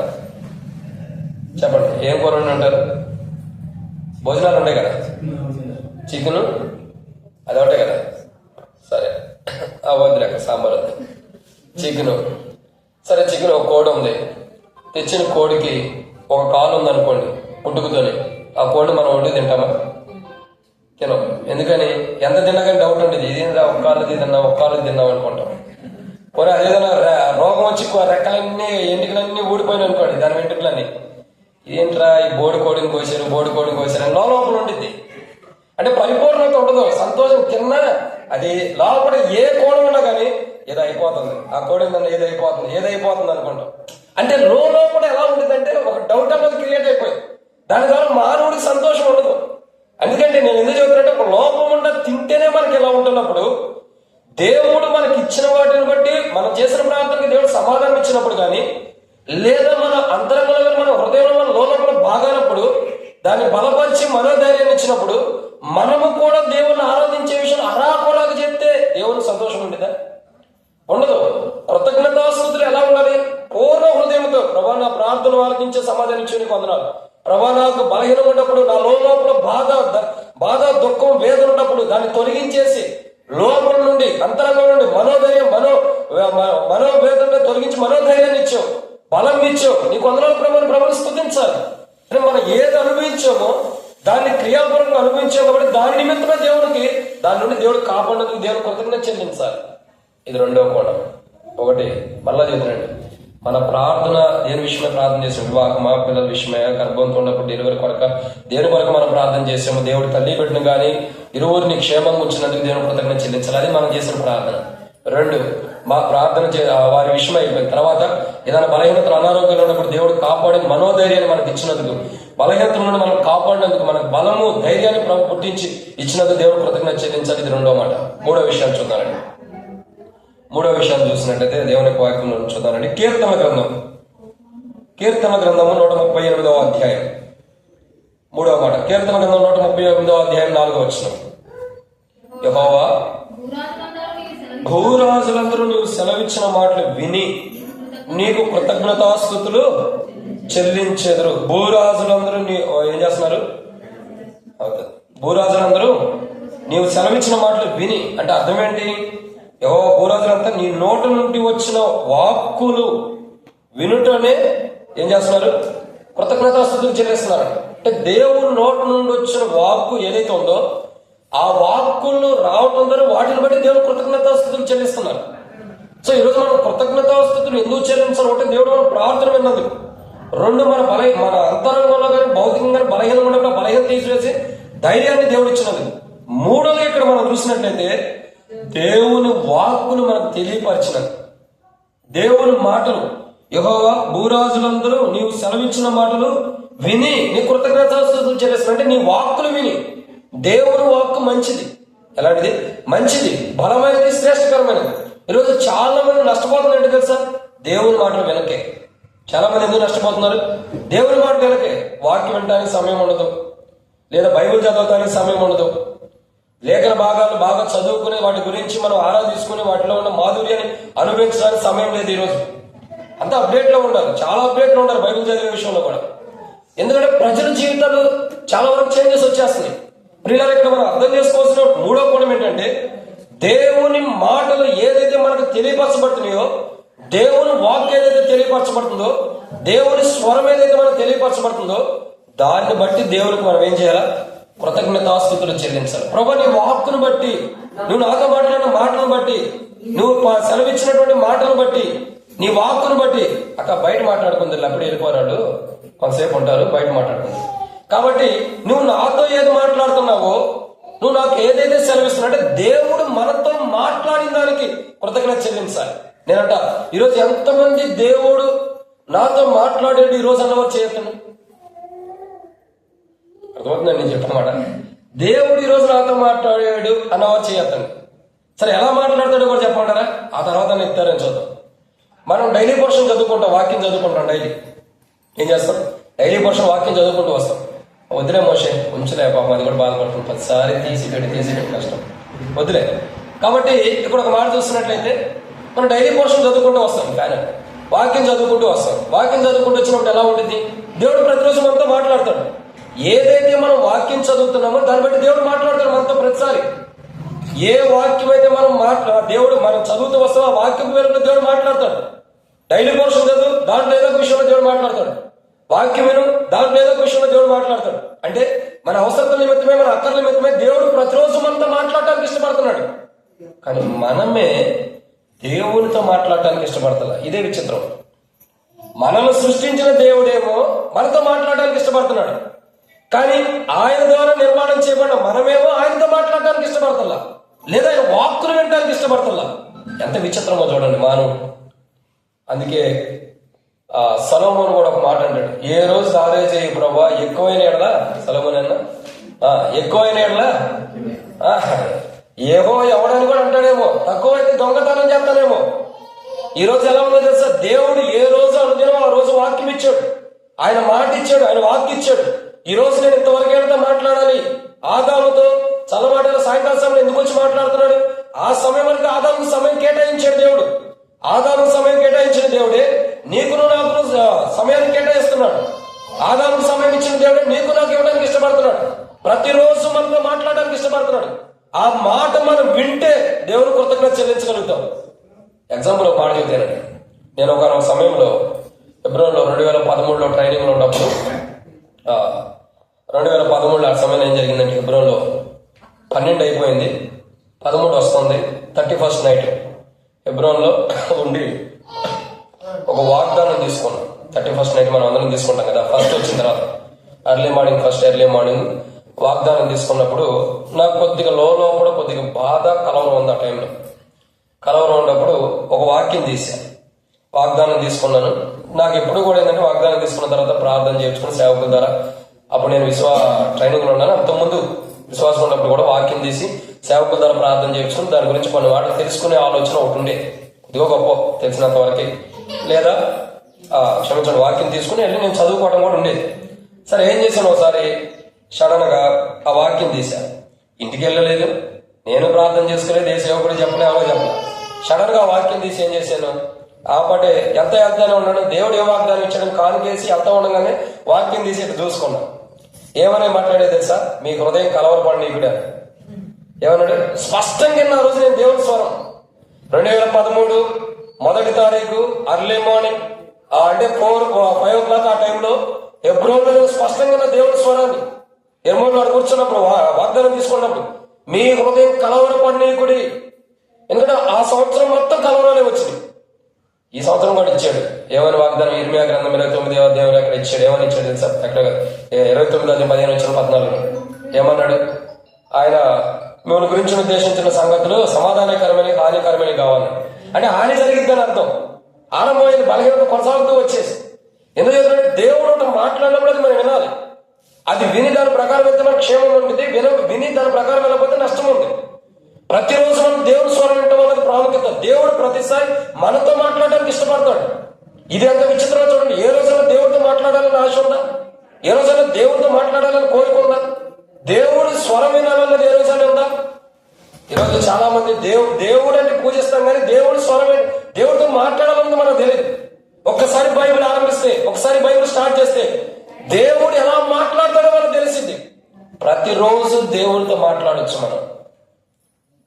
చెప్పండి, ఏం కూర వండి ఉంటారు? భోజనాలు ఉంటాయి కదా, చికెను అది ఒకటే కదా, సరే వద్దులే సాంబార్ వద్దు, చికెను సరే, చికెన్ ఒక కోడి ఉంది, తెచ్చిన కోడికి ఒక కాలు ఉందనుకోండి పుట్టుకుతోని, ఆ కోడిని మనం వండి తింటామా? తినం. ఎందుకని? ఎంత తిన్నాకని డౌట్ ఉంటుంది, ఇది ఒక కాలు తిన్నాం, ఒక కాలు తిన్నాం అనుకుంటాం. పోనీ అదేదైనా రోగం వచ్చి రెక్కలన్నీ ఎంటికలన్నీ ఊడిపోయినాయి అనుకోండి, దాని వెంట్రుకలన్నీ, ఏంట్రా ఈ బోడి కోడిని కోసారు అని లోపల ఉండిద్ది. అంటే పరిపూర్ణత ఉండదు, సంతోషం తిన్నా అది లోపల ఏ కోడి ఉన్నా కానీ ఏదో అయిపోతుంది, ఆ కోడి ఏదైపోతుంది అనుకుంటాం. అంటే లోపల ఎలా ఉంటుందంటే ఒక డౌట్ అన్నది క్రియేట్ అయిపోయింది, దాని ద్వారా మానవుడికి సంతోషం ఉండదు. ఎందుకంటే నేను ఎందుకు చెబుతున్నట్టే, ఒక లోపం ఉండ తింటేనే మనకి ఎలా ఉంటున్నప్పుడు, దేవుడు మనకి ఇచ్చిన వాటిని బట్టి మనం చేసిన ప్రార్థనకి దేవుడు సమాధానం ఇచ్చినప్పుడు కానీ, లేదా మన అంతరంగంలో మన హృదయంలో మన లోపల బాగానప్పుడు దాన్ని బలపరిచి మనోధైర్యాన్ని ఇచ్చినప్పుడు, మనము కూడా దేవుణ్ణి ఆరాధించే విషయం అరాకొలాగా చెప్తే దేవునికి సంతోషం ఉండేదా? ఉండదు. కృతజ్ఞతాస్తుతులు ఎలా ఉండాలి? పూర్ణ హృదయంతో, ప్రభా నా ప్రార్థన ఆలకించే సమాధానం ఇచ్చి నీకు వందనాలు, ప్రభా నాకు బలహీనం ఉన్నప్పుడు, నా లోపల బాధ దుఃఖం వేదన ఉన్నప్పుడు దాన్ని తొలగించేసి, లోపల నుండి అంతరంగం నుండి మనోధైర్యం మనోవేదన తొలగించి మనోధైర్యాన్ని ఇచ్చావు, బలం ఇచ్చావు, నీకు వందనాలు ప్రభువుని స్తుతించాలి. మనం ఏది అనుభవించామో దాన్ని క్రియాపూర్వకంగా అనుభవించాము కాబట్టి దాని నిమిత్తమే దేవుడికి, దాని నుండి దేవుడు కాపాడినందుకు దేవుడు కృతజ్ఞత చెల్లించాలి. ఇది రెండవ కోణం. ఒకటి మళ్ళా చెబుతున్నాండి, మన ప్రార్థన దేని విషయమే ప్రార్థన చేసాము? వివాహమా, పిల్లల విషయమే, గర్భంతో ఉన్నప్పుడు డెలివరీ కొరక, దేని కొరకు మనం ప్రార్థన చేసాము? దేవుడు తల్లి పెట్టిన కానీ ఇరువురిని క్షేమంగా ఉంచినందుకు దేవుడు కృతజ్ఞత చెల్లించాలి, అది మనం చేసిన ప్రార్థన. రెండు, మా ప్రార్థన వారి విషయం అయిపోయిన తర్వాత ఏదైనా బలహీనతలు అనారోగ్యంలో ఉన్నప్పుడు దేవుడు కాపాడి మనోధైర్యాన్ని మనకు ఇచ్చినందుకు, బలహీనతల నుండి మనం కాపాడినందుకు, మనకు బలము ధైర్యాన్ని పుట్టించి ఇచ్చినందుకు దేవుడు కృతజ్ఞత చెల్లించాలి. ఇది రెండో మాట. మూడో విషయాన్ని చూద్దానండి. మూడో విషయాన్ని చూసినట్లయితే దేవుని వాక్యంలో చూద్దానండి. కీర్తన గ్రంథము 138వ అధ్యాయం 3వ మాట. కీర్తన గ్రంథం 138వ అధ్యాయం 4వ వచనం. యెహోవా భూరాజులందరూ నీవు సెలవిచ్చిన మాటలు విని నీకు కృతజ్ఞతాస్తుతులు చెల్లించెదరు. భూరాజులందరూ ఏం చేస్తున్నారు? భూరాజులందరూ నీవు సెలవిచ్చిన మాటలు విని అంటే అర్థం ఏంటి? భూరాజులంతా నీ నోటి నుండి వచ్చిన వాక్కులు వినుటనే ఏం చేస్తున్నారు? కృతజ్ఞతాస్తుతులు చెల్లిస్తున్నారు. అంటే దేవుని నోటి నుండి వచ్చిన వాక్కు ఏదైతే ఉందో ఆ వాక్కులను రావటం ద్వారా వాటిని బట్టి దేవుడు కృతజ్ఞతాస్తుతులు చెల్లిస్తున్నారు. సో ఈరోజు మనం కృతజ్ఞతాస్తుతులు ఎందుకు చెల్లించాలి అంటే దేవుడు మన ప్రార్థన విన్నందుకు. రెండు, మన అంతరంగంలో కానీ భౌతికంగా బలహీనంగా ఉన్నప్పుడు బలహీనం తీసివేసి ధైర్యాన్ని దేవుడు ఇచ్చినందుకు. మూడోది ఇక్కడ మనం చూసినట్లయితే దేవుని వాక్కులు మనకు తెలియపరిచినది. దేవుని మాటలు, యెహోవా భూరాజులందరూ నీవు సెలవిచ్చిన మాటలు విని నీ కృతజ్ఞతాస్తుతులు చెల్లిస్తున్నారు. అంటే నీ వాక్కులు విని. దేవుని వాక్కు మంచిది. ఎలాంటిది? మంచిది, బలమైనది, శ్రేష్టకరమైనది. ఈరోజు చాలా మంది నష్టపోతున్నారు ఏంటి తెలుసా? దేవుని మాటలు వెనకే. చాలా మంది ఎందుకు నష్టపోతున్నారు? దేవుని మాట వెనకే. వాక్యం వినడానికి సమయం ఉండదు, లేదా బైబిల్ చదవడానికి సమయం ఉండదు, లేఖన భాగాలు బాగా చదువుకుని వాటి గురించి మనం ఆరాధించుకుని వాటిలో ఉన్న మాధుర్యాన్ని అనుభవించడానికి సమయం లేదు. ఈరోజు అంతా అప్డేట్ లో ఉండాలి, చాలా అప్డేట్ లో ఉండాలి బైబిల్ చదివే విషయంలో కూడా. ఎందుకంటే ప్రజల జీవితాలు చాలా వరకు చేంజెస్ వచ్చేస్తున్నాయి. ప్రియులారా, ఇక్కడ మనం అర్థం చేసుకోవాల్సిన మూడో కోణం ఏంటంటే దేవుని మాటలు ఏదైతే మనకు తెలియపరచబడుతున్నాయో, దేవుని వాక్ ఏదైతే తెలియపరచబడుతుందో, దేవుని స్వరం ఏదైతే మనకు తెలియపరచబడుతుందో దాన్ని బట్టి దేవునికి మనం ఏం చేయాలా? కృతజ్ఞతాస్తుతులు చెల్లించాలి. ప్రభా నీ వాక్కును బట్టి, నువ్వు నాతో మాట్లాడిన మాటలను బట్టి, నువ్వు సెలవిచ్చినటువంటి మాటలను బట్టి, నీ వాక్కును బట్టి. అక్కడ బయట మాట్లాడుకుంది, అప్పుడు వెళ్ళిపోరాడు, కొంతసేపు ఉంటారు, బయట మాట్లాడుకుంది. కాబట్టి నువ్వు నాతో ఏది మాట్లాడుతున్నావో, నువ్వు నాకు ఏదైతే సెలవిస్తున్నావు అంటే దేవుడు మనతో మాట్లాడిన దానికి కృతజ్ఞత చెల్లించాలి. నేనంట ఈరోజు ఎంతమంది దేవుడు నాతో మాట్లాడాడు ఈరోజు అన్నవారు చేయొద్దండి. అర్థమవుతుందండి నేను చెప్పమాట? దేవుడు ఈరోజు నాతో మాట్లాడాడు అన్నవారు చేయొద్దండి. సరే, ఎలా మాట్లాడతాడో కూడా చెప్పమంటారా? ఆ తర్వాత నేను ఇస్తారని చూద్దాం. మనం డైలీ పోర్షన్ చదువుకుంటాం, వాక్యం చదువుకుంటాం. డైలీ ఏం చేస్తాం? డైలీ పోర్షన్ వాక్యం చదువుకుంటూ వస్తాం. వదిలే మోషే, ఉంచలే పాపం, అది కూడా బాధపడుతుంది, 10 సార్లు తీసి పెట్టి కష్టం, వదిలే. కాబట్టి ఇక్కడ ఒక మాట చూస్తున్నట్లయితే మనం డైలీ పోర్షన్ చదువుకుంటూ వస్తాం, కానీ వాక్యం చదువుకుంటూ వస్తాం. వాక్యం చదువుకుంటూ వచ్చినప్పుడు ఎలా ఉంటుంది? దేవుడు ప్రతిరోజు మనతో మాట్లాడతాడు. ఏదైతే మనం వాక్యం చదువుతున్నామో దాన్ని బట్టి దేవుడు మాట్లాడతాడు మనతో ప్రతిసారి. ఏ వాక్యం అయితే దేవుడు మనం చదువుతూ వస్తామో ఆ వాక్యం వెలుగులో దేవుడు మాట్లాడతాడు. డైలీ పోర్షన్ చదువు, దాంట్లో ఏదో ఒక విషయంలో దేవుడు మాట్లాడతాడు. వాక్యం విను, దాంట్లో ఏదో ఒక విషయంలో దేవుడు మాట్లాడతాడు. అంటే మన అవసరాల నిమిత్తమే, మన అక్కర్ల నిమిత్తమే దేవుడు ప్రతిరోజు మనతో మాట్లాడటానికి ఇష్టపడుతున్నాడు. కానీ మనమే దేవునితో మాట్లాడటానికి ఇష్టపడతా. ఇదే విచిత్రం. మనల్ని సృష్టించిన దేవుడేమో మనతో మాట్లాడడానికి ఇష్టపడుతున్నాడు, కానీ ఆయన ద్వారా నిర్మాణం చేయబడిన మనమేమో ఆయనతో మాట్లాడడానికి ఇష్టపడతల్లా, లేదా ఆయన వాక్కులు వినడానికి ఇష్టపడతల్లా. ఎంత విచిత్రమో చూడండి మానవుడు. అందుకే సొలొమోను కూడా ఒక మాట అంటాడు, ఏ రోజు ఆరే చేయి ప్రభా, ఎక్కువైన ఎడలా సొలొమోను అన్న ఎక్కువైన ఎడలా ఏవో ఎవడని కూడా అంటాడేమో, తక్కువైతే దొంగతనం చేస్తానేమో. ఈ రోజు ఎలా ఉందో తెలుసా? దేవుడు ఏ రోజు అనుదినం ఆ రోజు వాక్యం ఇచ్చాడు, ఆయన మాట ఇచ్చాడు, ఆయన వాక్యం ఇచ్చాడు. ఈ రోజు నేను ఇంతవరకు వెళ్తా మాట్లాడాలి. ఆదాముతో చల్లమాటల సాయంకాల సమయం ఎందుకు వచ్చి మాట్లాడుతున్నాడు? ఆ సమయం వరకు ఆదాముకు సమయం కేటాయించాడు దేవుడు. ఆదాముకు సమయం కేటాయించిన దేవుడే నీకును నాకు సమయాన్ని కేటాయిస్తున్నాడు. ఆదాముకు సమయం ఇచ్చిన దేవుడే నీకు నాకు ఇవ్వడానికి ఇష్టపడుతున్నాడు. ప్రతిరోజు మనతో మాట్లాడడానికి ఇష్టపడుతున్నాడు. ఆ మాట మనం వింటే దేవుడు కృతజ్ఞత చెల్లించగలుగుతాం. ఎగ్జాంపుల్ ఒక మాట చెప్తానండి. నేను ఒక సమయంలో ఫిబ్రవరిలో 2013లో ట్రైనింగ్లో ఉన్నప్పుడు 2013 ఆ సమయంలో ఏం జరిగిందంటే, ఫిబ్రవరిలో 12 అయిపోయింది, 13 వస్తుంది, 31st నైట్ ఫిబ్రవరిలో ఉండి ఒక వాగ్దానం తీసుకున్నాం. 31st నైట్ మనం అందరం తీసుకుంటాం కదా, ఫస్ట్ వచ్చిన తర్వాత ఎర్లీ మార్నింగ్ వాగ్దానం తీసుకున్నప్పుడు నాకు కొద్దిగా లోపల కొద్దిగా బాధ, కలవరం ఉంది. ఆ టైంలో కలవరం ఉన్నప్పుడు ఒక వాక్యం తీశాను, వాగ్దానం తీసుకున్నాను. నాకు ఎప్పుడు కూడా ఏంటంటే వాగ్దానం తీసుకున్న తర్వాత ప్రార్థన చేసుకుని సేవకుల ద్వారా, అప్పుడు నేను ట్రైనింగ్లో ఉన్నాను, అంతకుముందు విశ్వాసం ఉన్నప్పుడు కూడా వాక్యం తీసి సేవకుల ద్వారా ప్రార్థన చేసుకుని దాని గురించి కొన్ని మాటలు తెలుసుకునే ఆలోచన ఒకటి ఉండే, కొద్దిగా గొప్ప తెలిసినంత వరకు, లేదా క్షమించండి వాక్యం తీసుకుని వెళ్ళి నేను చదువుకోవడం కూడా ఉండేది. సరే ఏం చేశాను, ఒకసారి సడన్ గా ఆ వాక్యం తీశాను. ఇంటికి వెళ్ళలేదు, నేను ప్రార్థన చేసుకోలేదు, ఏ సేవకుడు చెప్పలే, ఎవరో చెప్పలే. సడన్ గా వాక్యం తీసి ఏం చేశాను, ఆ పాటే ఎంత వెళ్తానే ఉన్నాడు, దేవుడు ఏ వాగ్దానం ఇచ్చాడని కానుకేసి వెళ్తా ఉండగానే వాక్యం తీసి ఇటు చూసుకున్నాను. ఏమని మాట్లాడే తెలుసా? మీ హృదయం కలవరపడి కూడా ఏమన్నాడు? స్పష్టంగా ఆ రోజు నేను దేవుని స్వరం 2013 మొదటి తారీఖు అర్లీ మార్నింగ్ అంటే 5 o'clock ఆ టైంలో హెబ్రోన్లో నేను స్పష్టంగా దేవుని స్వరాన్ని ఎర్మోన్ వాడు కూర్చున్నప్పుడు వాగ్దానం తీసుకున్నప్పుడు, మీ హృదయం కలవరపడనీయకుడి. ఎందుకంటే ఆ సంవత్సరం మొత్తం కలవరాలే వచ్చింది. ఈ సంవత్సరం కూడా ఇచ్చాడు. ఏమని వాగ్దానం? ఇర్మియా గ్రంథం 29వ అధ్యాయంలో అక్కడ ఇచ్చాడు. ఏమని ఇచ్చాడు తెలుసా? అక్కడ 29:15 ఏమన్నాడు? ఆయన మిమ్మల్ని గురించి ఉద్దేశించిన సంగతులు సమాధానకరమైన హానికరమైన కావాలి. అంటే హాని జరిగిద్దని అర్థం. ఆరంభమైన బలహీనత కొనసాగుతూ వచ్చేసి, ఎందుకంటే దేవుడు మాట్లాడినప్పుడు అది మనం వినాలి. అది విని దాని ప్రకారం వెళ్తే మనకు క్షేమం ఉంటుంది, విని దాని ప్రకారం వెళ్ళకపోతే నష్టం ఉంది. ప్రతిరోజు మనం దేవుని స్వరం వినటం అనేది ప్రాముఖ్యత. దేవుడు ప్రతిసారి మనతో మాట్లాడడానికి ఇష్టపడతాడు. ఇది అంత విచిత్రంగా చూడండి. ఏ రోజైనా దేవుడితో మాట్లాడాలని ఆశ ఉందా? ఏ రోజైనా దేవుడితో మాట్లాడాలని కోరిక ఉందా? దేవుడి స్వరం వినాలన్నది ఏ రోజైనా ఉందా? ఈరోజు చాలా మంది దేవుడు అంటే పూజిస్తాం, కానీ దేవుడి స్వరం దేవుడితో మాట్లాడాలన్నది మనకు తెలియదు. ఒక్కసారి బైబిల్ ఆరంభిస్తే, ఒకసారి బైబిల్ స్టార్ట్ చేస్తే దేవుడు ఎలా మాట్లాడతాడో మనకు తెలిసింది. ప్రతిరోజు దేవుడితో మాట్లాడొచ్చు మనం.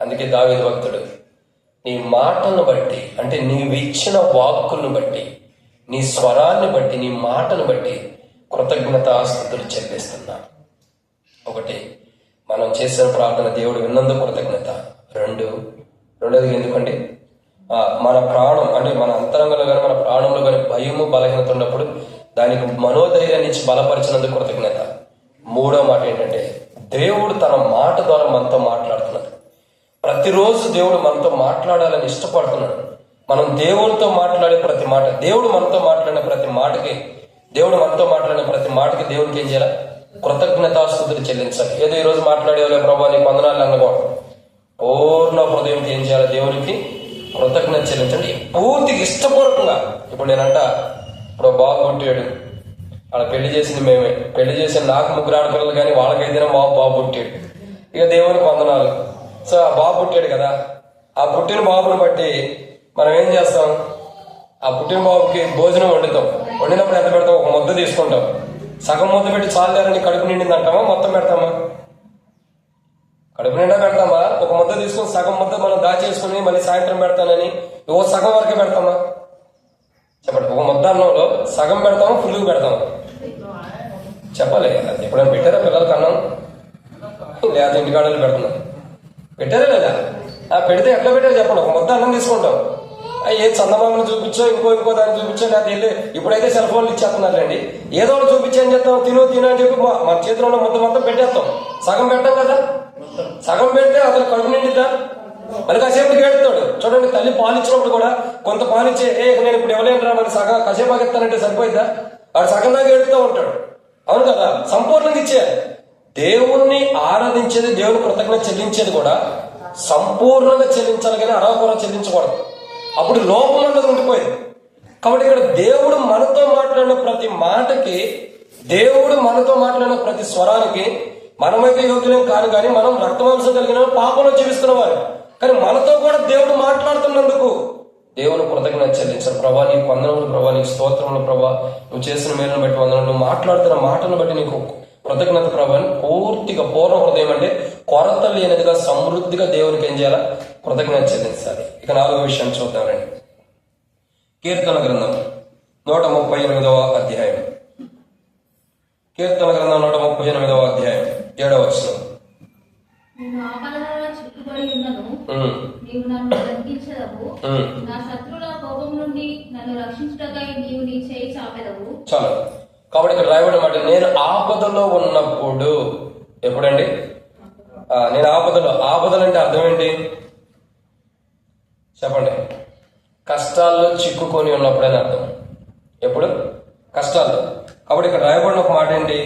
అందుకే దావీదు భక్తుడు, నీ మాటను బట్టి, అంటే నీవు ఇచ్చిన వాక్కులను బట్టి, నీ స్వరాన్ని బట్టి, నీ మాటను బట్టి కృతజ్ఞతాస్తుతులు చెల్లిస్తున్నా. ఒకటి, మనం చేసిన ప్రార్థన దేవుడు విన్నందుకు కృతజ్ఞత. రెండోది ఎందుకండి, మన ప్రాణం అంటే మన అంతరంగంలో కానీ మన ప్రాణంలో కానీ భయము బలహీనత ఉన్నప్పుడు దానికి మనోధైర్యాన్ని ఇచ్చి బలపరిచినందుకు కృతజ్ఞత. మూడో మాట ఏంటంటే, దేవుడు తన మాట ద్వారా మనతో మాట్లాడుతున్నాడు. ప్రతిరోజు దేవుడు మనతో మాట్లాడాలని ఇష్టపడుతున్నాడు. మనం దేవుడితో మాట్లాడే ప్రతి మాట, దేవుడు మనతో మాట్లాడిన ప్రతి మాటకి దేవుడికి ఏం చేయాలి? కృతజ్ఞతాస్తుతులు చెల్లించాలి. ఏదో ఈ రోజు మాట్లాడేవాళ్ళే ప్రభా నీకు వందనాలు అనుకోవడం. పూర్ణ హృదయంతో ఏం చేయాలి? దేవునికి కృతజ్ఞత చెల్లించండి, పూర్తిగా ఇష్టపూర్వకంగా. ఇప్పుడు నేనంట, ఇప్పుడు బాబు పుట్టాడు, అలా పెళ్లి చేసింది మేమే, పెళ్లి చేసిన నాకు 3 ఆడపిల్లలు, కానీ వాళ్ళకైతేనే బాబు పుట్టాడు. ఇక దేవునికి వందనాలు. సో ఆ బాబు పుట్టాడు కదా, ఆ పుట్టిన బాబుని బట్టి మనం ఏం చేస్తాం? ఆ పుట్టిన బాబుకి భోజనం వండుతాం. వండినప్పుడు ఎంత పెడతాం? ఒక ముద్ద తీసుకుంటాం. సగం ముద్ద పెట్టి చాలేరని కడుపు నిండింది అంటామా, మొత్తం పెడతామా? కడుపు నిండా పెడతామా? ఒక ముద్ద తీసుకుని సగం ముద్ద మనం దాచేసుకుని మళ్ళీ సాయంత్రం పెడతానని ఓ సగం వరకే పెడతామా? చెప్పండి. ఒక ముద్ద అన్నంలో సగం పెడతామా, ఫుల్గా పెడతామా? చెప్పాలి. ఎప్పుడైనా పెట్టారా పిల్లలకి అన్నం? లేదా ఇంటికాడలు పెడుతున్నాం, పెట్టారా లేదా? పెడితే ఎట్లా పెట్టారో చెప్పండి. ఒక ముద్ద అన్నం తీసుకుంటాం, ఏ చందమామని చూపించో ఇంకో దాన్ని చూపించో, లేకపోతే వెళ్ళి ఇప్పుడైతే సెల్ ఫోన్లు ఇచ్చేస్తున్నారండి, ఏదో ఒకటి చూపించి ఏం చేస్తాం, తిను అని చెప్పి మన చేతిలో ఉన్న ముద్ద మొత్తం పెట్టేస్తాం. సగం పెట్టాం కదా, సగం పెడితే అతను కడుపు నిండిద్దా? మరి కాసేపు ఏడుతాడు. చూడండి, తల్లి పాలిచ్చినప్పుడు కూడా కొంత పాలిచ్చే నేను ఇప్పుడు ఇవ్వలేనురా మరి సగం కాసేపు ఆగిస్తానంటే సరిపోయిద్దా? వాడు సగం దాకా ఏడుతూ ఉంటాడు. అవును కదా? సంపూర్ణంగా ఇచ్చేయాలి. దేవుణ్ణి ఆరాధించేది, దేవుని కృతజ్ఞత చెల్లించేది కూడా సంపూర్ణంగా చెల్లించాలి, కానీ అరవకొర చెల్లించకూడదు. అప్పుడు లోపం అన్నది ఉండిపోయింది. కాబట్టి ఇక్కడ దేవుడు మనతో మాట్లాడిన ప్రతి మాటకి, దేవుడు మనతో మాట్లాడిన ప్రతి స్వరానికి మనమైతే యోగ్యులేం కాదు, కానీ మనం రక్తమాంసం కలిగిన పాపంలో జీవిస్తున్న వారు. కానీ మనతో కూడా దేవుడు మాట్లాడుతున్నందుకు దేవుని కృతజ్ఞత చెల్లించారు. ప్రభా నీకు వందనములు, ప్రభా నీకు స్తోత్రములు, ప్రభా నువ్వు చేసిన మేలును బట్టి వందనములు, నువ్వు మాట్లాడుతున్న మాటను బట్టి నీకు కృతజ్ఞత ప్రభా. పూర్తిగా పూర్ణ హృదయం అంటే కొరత లేనిదిగా సమృద్ధిగా దేవునికి ఏం చేయాలా? కృతజ్ఞత చెల్లించాలి. ఇక 4వ విషయం చూద్దామండి. కీర్తన గ్రంథం 138వ అధ్యాయం. కీర్తన గ్రంథం 138వ అధ్యాయం 7వ వచనం. నేను ఆపదలలో చిక్కుబడి ఉన్నను, నీవు నన్ను బ్రతికించెదవు. నా శత్రువుల కోపం నుండి నన్ను రక్షించుటకై నీవు నీ చేయి చాపెదవు. చాలు. కాబట్టి ఇక్కడ రాయబడిన మాట, నేను ఆపదలో ఉన్నప్పుడు. ఎప్పుడండి? నేను ఆపదలు అంటే అర్థం ఏంటి చెప్పండి? కష్టాల్లో చిక్కుకొని ఉన్నప్పుడని అర్థం. ఎప్పుడు? కష్టాల్లో. కాబట్టి ఇక్కడ రాయబడిన ఒక మాట ఏంటి?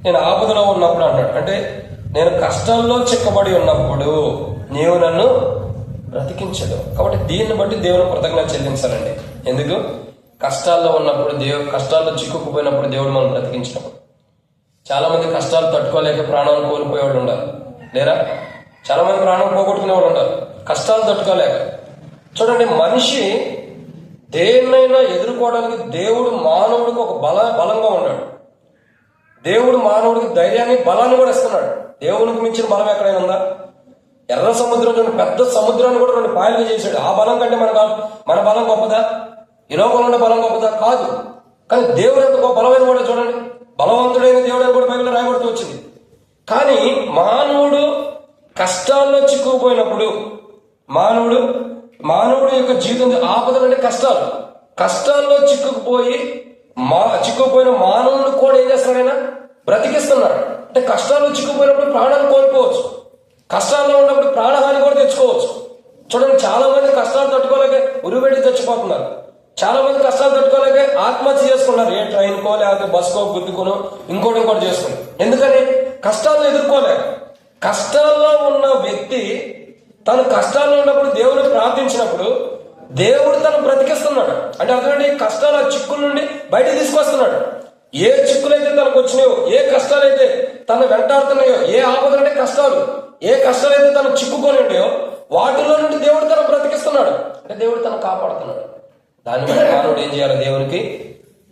నేను ఆపదలో ఉన్నప్పుడు అంటాడు. అంటే నేను కష్టాల్లో చిక్కబడి ఉన్నప్పుడు నీవు నన్ను బ్రతికించదు. కాబట్టి దీన్ని బట్టి దేవుని కృతజ్ఞత చెల్లించాలండి. ఎందుకు? కష్టాల్లో ఉన్నప్పుడు, కష్టాల్లో చిక్కుకుపోయినప్పుడు దేవుడు మనం బ్రతికించినప్పుడు. చాలా మంది కష్టాలు తట్టుకోలేక ప్రాణాలు కోల్పోయేవాళ్ళు ఉండాలి, లేరా? చాలా మంది ప్రాణం పోగొట్టుకునే వాళ్ళు ఉండాలి కష్టాలు తట్టుకోలేక. చూడండి, మనిషి దేన్నైనా ఎదుర్కోవడానికి దేవుడు మానవుడికి ఒక బలంగా ఉన్నాడు. దేవుడు మానవుడికి ధైర్యాన్ని, బలాన్ని కూడా ఇస్తున్నాడు. దేవునికి మించిన బలం ఎక్కడైనా ఉందా? ఎర్ర సముద్రం చూడండి, పెద్ద సముద్రాన్ని కూడా 2 పాయలుగా చేశాడు. ఆ బలం కంటే మన బలం గొప్పదా? ఈ లోకంలో ఉన్న బలం గొప్పదా? కాదు. కానీ దేవుడు ఎంత బలమైన కూడా చూడండి, బలవంతుడైన దేవుడు అని కూడా బైబిల్లో రాయబడుతూ వచ్చింది. కానీ మానవుడు కష్టాల్లో చిక్కుకుపోయినప్పుడు, మానవుడు యొక్క జీవితం ఆపదలు అంటే కష్టాల్లో చిక్కుకుపోయిన మానవుడు కూడా ఏం చేస్తున్నాడైనా? బ్రతికిస్తున్నాడు. అంటే కష్టాల్లో చిక్కుపోయినప్పుడు ప్రాణాలు కోల్పోవచ్చు, కష్టాల్లో ఉన్నప్పుడు ప్రాణహాని కూడా తెచ్చుకోవచ్చు. చూడండి, చాలా మంది కష్టాలు తట్టుకోలేక ఉరిపెట్టి చచ్చిపోతున్నారు. చాలా మంది కష్టాలు తట్టుకోలేక ఆత్మహత్య చేసుకున్నారు. ఏ ట్రైన్కో లేకపోతే బస్కో గుద్దుకునో ఇంకోటి చేసుకుని. ఎందుకని? కష్టాలను ఎదుర్కోలేక. కష్టాల్లో ఉన్న వ్యక్తి తను కష్టాల్లో ఉన్నప్పుడు దేవుని ప్రార్థించినప్పుడు దేవుడు తను బ్రతికిస్తున్నాడు. అంటే అటువంటి కష్టాల చిక్కుల నుండి బయట తీసుకొస్తున్నాడు. ఏ చిక్కులైతే తనకు వచ్చినాయో, ఏ కష్టాలైతే తను వెంటాడుతున్నాయో, ఏ ఆపదలంటే కష్టాలు, ఏ కష్టాలైతే తను చిక్కుకొని ఉంటాయో వాటిలో నుండి దేవుడు తను బ్రతికిస్తున్నాడు. అంటే దేవుడు తను కాపాడుతున్నాడు. దాన్ని బట్టి మానవుడు ఏం చేయాలి? దేవునికి